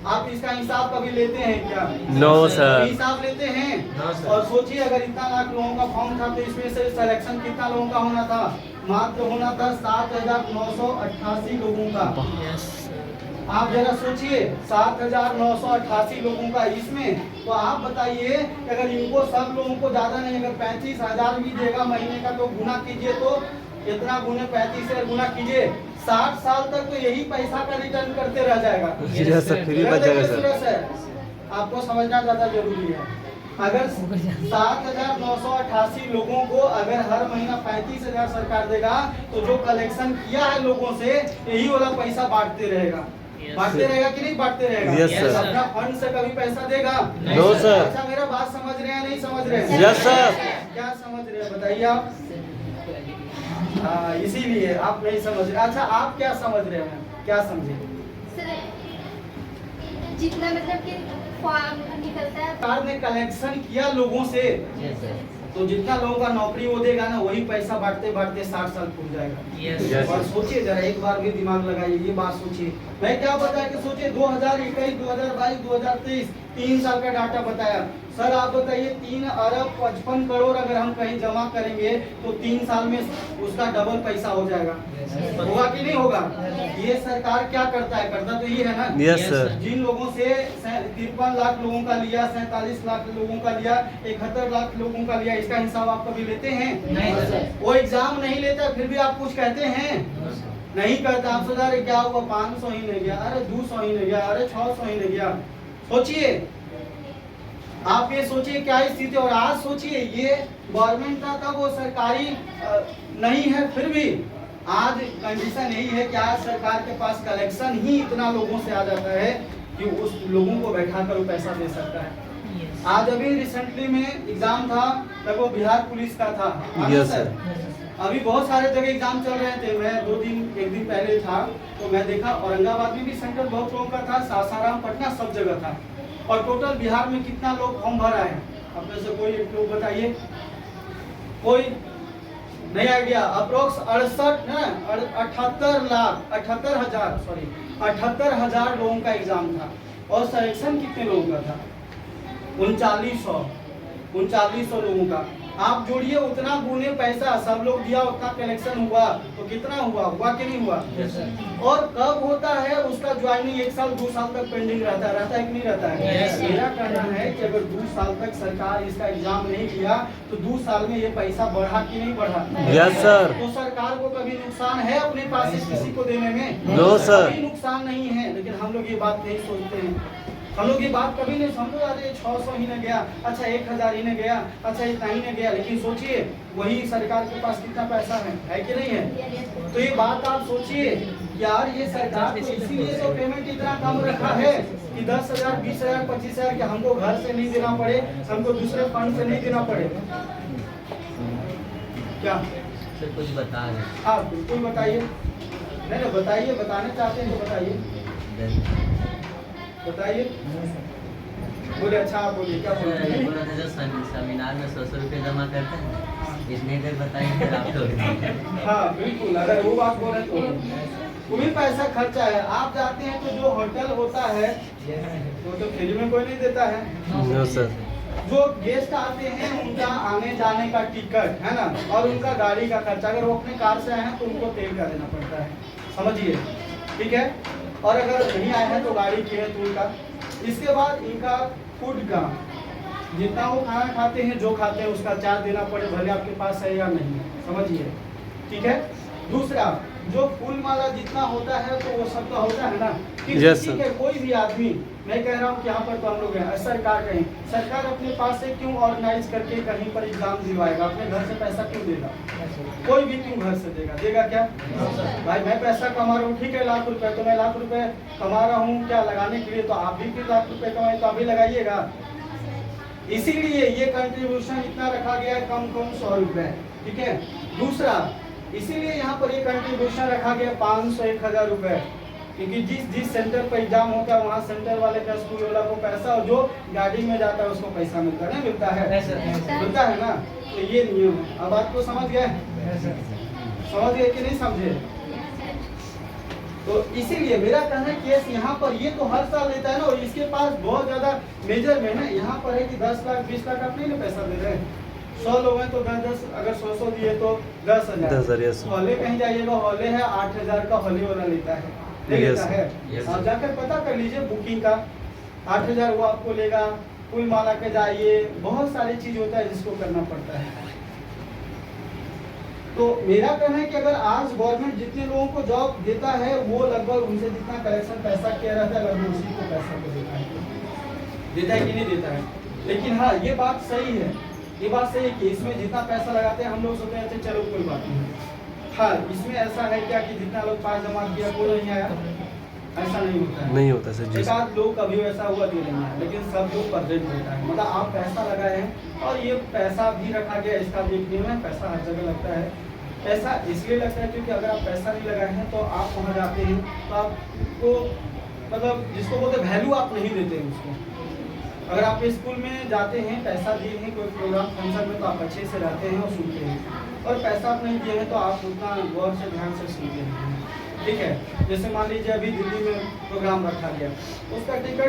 आप इसका हिसाब कभी लेते हैं क्या? No sir. हिसाब लेते हैं? और सोचिए अगर इतना लाख लोगों का फॉर्म था तो इसमें से सिलेक्शन कितना लोगों का होना था? मात्र होना था 7,988 लोगों का। आप जरा सोचिए 7,988 लोगों का इसमें, तो आप बताइए अगर इनको सब लोगों को ज्यादा नहीं, अगर 35,000 भी देगा महीने का तो गुना कीजिए, तो इतना गुने 35 से गुना कीजिए, 60 साल तक तो यही पैसा का रिटर्न करते रह जाएगा। आपको समझना ज्यादा जरूरी है। अगर 7,988 लोगों को अगर हर महीना 35,000 सरकार देगा तो जो कलेक्शन किया है लोगों से यही वाला पैसा बांटते रहेगा। बांटते रहेगा कि नहीं बांटते रहेगा? Yes sir. अपना फंड से कभी पैसा देगा? No sir. अच्छा मेरा बात समझ रहे हैं नहीं समझ रहे हैं? Yes sir. क्या समझ रहे हैं बताइए आप? इसीलिए आप नहीं समझ रहे। अच्छा आप क्या समझ रहे हैं, क्या समझे? जितना मतलब कि फॉर्म निकलता है, सरकार ने कलेक्शन किया लोगों से, तो जितना लोगों का नौकरी वो देगा ना, वही पैसा बांटते बांटते 60 साल पूरा जाएगा। और सोचिए जरा, एक बार भी दिमाग लगाइए, ये बात सोचिए। मैं क्या बताया कि सोचिए 2021, 2022, 2023 3 साल का डाटा बताया। सर आप बताइए 3 अरब 55 करोड़ अगर हम कहीं जमा करेंगे तो 3 साल में उसका डबल पैसा हो जाएगा, होगा कि नहीं होगा? ये सरकार क्या करता है, करता तो ये है ना। Yes sir. जिन लोगों से 53 लाख लोगों का लिया, 47 लाख लोगों का लिया, 71 लाख लोगों का लिया, इसका हिसाब आप कभी लेते हैं? नहीं। वो एग्जाम नहीं लेता फिर भी आप कुछ कहते हैं? नहीं करता। आप सोचा रहे क्या होगा, 500 ही नहीं गया, अरे 200 ही नहीं गया, अरे 600 ही नहीं गया। सोचिए आप, ये सोचिए क्या स्थिति। और आज सोचिए ये गवर्नमेंट का था, वो सरकारी नहीं है, फिर भी आज कंडीशन यही है कि आज सरकार के पास कलेक्शन ही इतना लोगों से आ जाता है कि उस लोगों को बैठा कर वो पैसा दे सकता है। आज अभी रिसेंटली में एग्जाम था, तब वो बिहार पुलिस का था। यस सर अभी बहुत सारे जगह एग्जाम चल रहे थे। मैं एक दिन पहले था तो मैं देखा औरंगाबाद में भी सेंटर बहुत लोगों का था, सासाराम, पटना, सब जगह था। और टोटल बिहार में कितना लोग फॉर्म भरा है अपने से कोई एक लोग बताइए? कोई नहीं आइडिया? अप्रोक्स 78,000 लोगों का एग्जाम था। और सिलेक्शन कितने लोगों का था? 3900। 3900 लोगों का। आप जोड़िए उतना गुने पैसा, सब लोग दिया उतना कलेक्शन हुआ तो कितना हुआ कि नहीं हुआ? और कब होता है उसका ज्वाइनिंग? 1 साल 2 साल तक पेंडिंग रहता है कि नहीं रहता है? मेरा कहना है कि अगर 2 साल तक सरकार इसका एग्जाम नहीं किया तो 2 साल में ये पैसा बढ़ा कि नहीं बढ़ा? Yes sir. तो सरकार को कभी नुकसान है अपने पास से किसी को देने में? No sir. कभी नुकसान नहीं है, लेकिन हम लोग ये बात नहीं सोचते हैं। हम लोग ये बात कभी नहीं समझो, अरे 600 ही न गया, अच्छा 1000 ही न गया, अच्छा इतना ही न गया। लेकिन सोचिए वही सरकार के पास कितना पैसा है कि नहीं है? तो ये बात आप सोचिए यार, ये सरकार तो इसीलिए तो पेमेंट इतना कम रखा है कि 10,000 20,000 25,000 कि हमको घर से नहीं देना पड़े, हमको दूसरे फंड से नहीं देना पड़े। क्या सर कुछ बता रहे आप बिल्कुल बताइए। नहीं बताइए, बताना चाहते हैं तो बताइए, बताइए। बोले अच्छा आप बोलिए, क्या बोल रहे हैं? जो सेमिनार में 100 रुपये जमा करते हैं, इतनी देर बताइए फिर आप तो। हाँ बिल्कुल, अगर वो बात बोले तो वो भी पैसा खर्चा है। आप जाते हैं तो जो होटल होता है वो तो फ्री में कोई नहीं देता है। No sir. जो गेस्ट आते हैं उनका आने जाने का टिकट है ना, और उनका गाड़ी का खर्चा, अगर वो अपने कार से आए हैं तो उनको तेल का देना पड़ता है, समझिए, ठीक है। और अगर नहीं आए हैं तो गाड़ी की है तो उनका। इसके बाद इनका फूड का, जितना वो खाना खाते हैं, जो खाते हैं उसका चार्ज देना पड़े, भले आपके पास है या नहीं, समझिए, ठीक है। दूसरा, जो फूल माला जितना होता है तो वो सब तो होता है ना कि Yes, किसी के कोई भी आदमी, मैं कह रहा हूँ कि यहाँ पर तो हम लोग हैं, सरकार कहीं, सरकार अपने पास से क्यों ऑर्गेनाइज करके कहीं पर एग्जाम दिलवाएगा? अपने घर से पैसा क्यों देगा? कोई भी क्यों घर से देगा क्या? भाई मैं पैसा कमा रहा हूँ, ठीक है, लाख रुपए, तो मैं लाख रुपए कमा रहा हूँ क्या लगाने के लिए, तो आप भी फिर लाख रुपए कमाए तो आप भी लगाइएगा। इसीलिए ये कंट्रीब्यूशन इतना रखा गया है, कम 100 रुपए, ठीक है। दूसरा, इसीलिए यहाँ पर ये कंट्रीब्यूशन रखा गया 500-1000 रुपए, क्योंकि जिस सेंटर पर एग्जाम होता है वहाँ सेंटर वाले का, स्कूल वाला को पैसा, और जो गाड़ी में जाता है उसको पैसा मिलता है, नहीं मिलता है? मिलता है ना। तो ये नियम है। अब बात को समझ गए? समझ गए कि नहीं समझे? तो इसीलिए मेरा कहना है केस यहाँ पर ये तो हर साल लेता है ना, और इसके पास बहुत ज्यादा मेजर में है। यहाँ पर है कि 10 लाख 20 लाख आप नहीं ना पैसा दे रहे हैं, 100 लोग हैं तो 10 अगर 100 दिए तो 10,000। yes। हॉले कहीं जाइएगा, हॉले है 8,000 का, हॉले वाला लेता है, नहीं Yes, लेता है? yes, आप जाकर पता कर लीजिए बुकिंग का, 8,000 वो आपको लेगा। फूल माला के जाइए, बहुत सारी चीज होता है जिसको करना पड़ता है। तो मेरा कहना है कि अगर आज गवर्नमेंट जितने लोगों को जॉब देता है वो लगभग उनसे जितना कलेक्शन पैसा किया रहता है लगभग उसी को पैसा को देता है कि नहीं देता है। लेकिन हाँ ये बात सही है, ये बात सही है कि इसमें जितना पैसा लगाते हैं हम लोग सोचते हैं चलो कोई बात नहीं। हाँ इसमें ऐसा है क्या कि जितना लोग पास जमा किया कोई नहीं आया, ऐसा नहीं होता है। नहीं होता सर जी। एक आध लोग कभी वैसा हुआ कि नहीं है, लेकिन सब लोग परसेंट होता है। मतलब आप पैसा लगाए हैं और ये पैसा भी रखा गया, इसका भी एक नियम है, पैसा हर जगह लगता है। पैसा इसलिए लगता है क्योंकि अगर आप पैसा नहीं लगाए हैं तो आप वहाँ जाते हैं तो आपको मतलब जिसको बोलते वैल्यू आप नहीं देते हैं उसको। अगर आप स्कूल में जाते हैं, पैसा दिए हैं कोई प्रोग्राम फंक्शन में तो आप अच्छे से रहते हैं और सुनते हैं, और पैसा आप नहीं दिए हैं तो आप उतना गौर से ध्यान से सुनते हैं, ठीक है। जैसे मान लीजिए अभी दिल्ली में प्रोग्राम रखा गया, उसका टिकट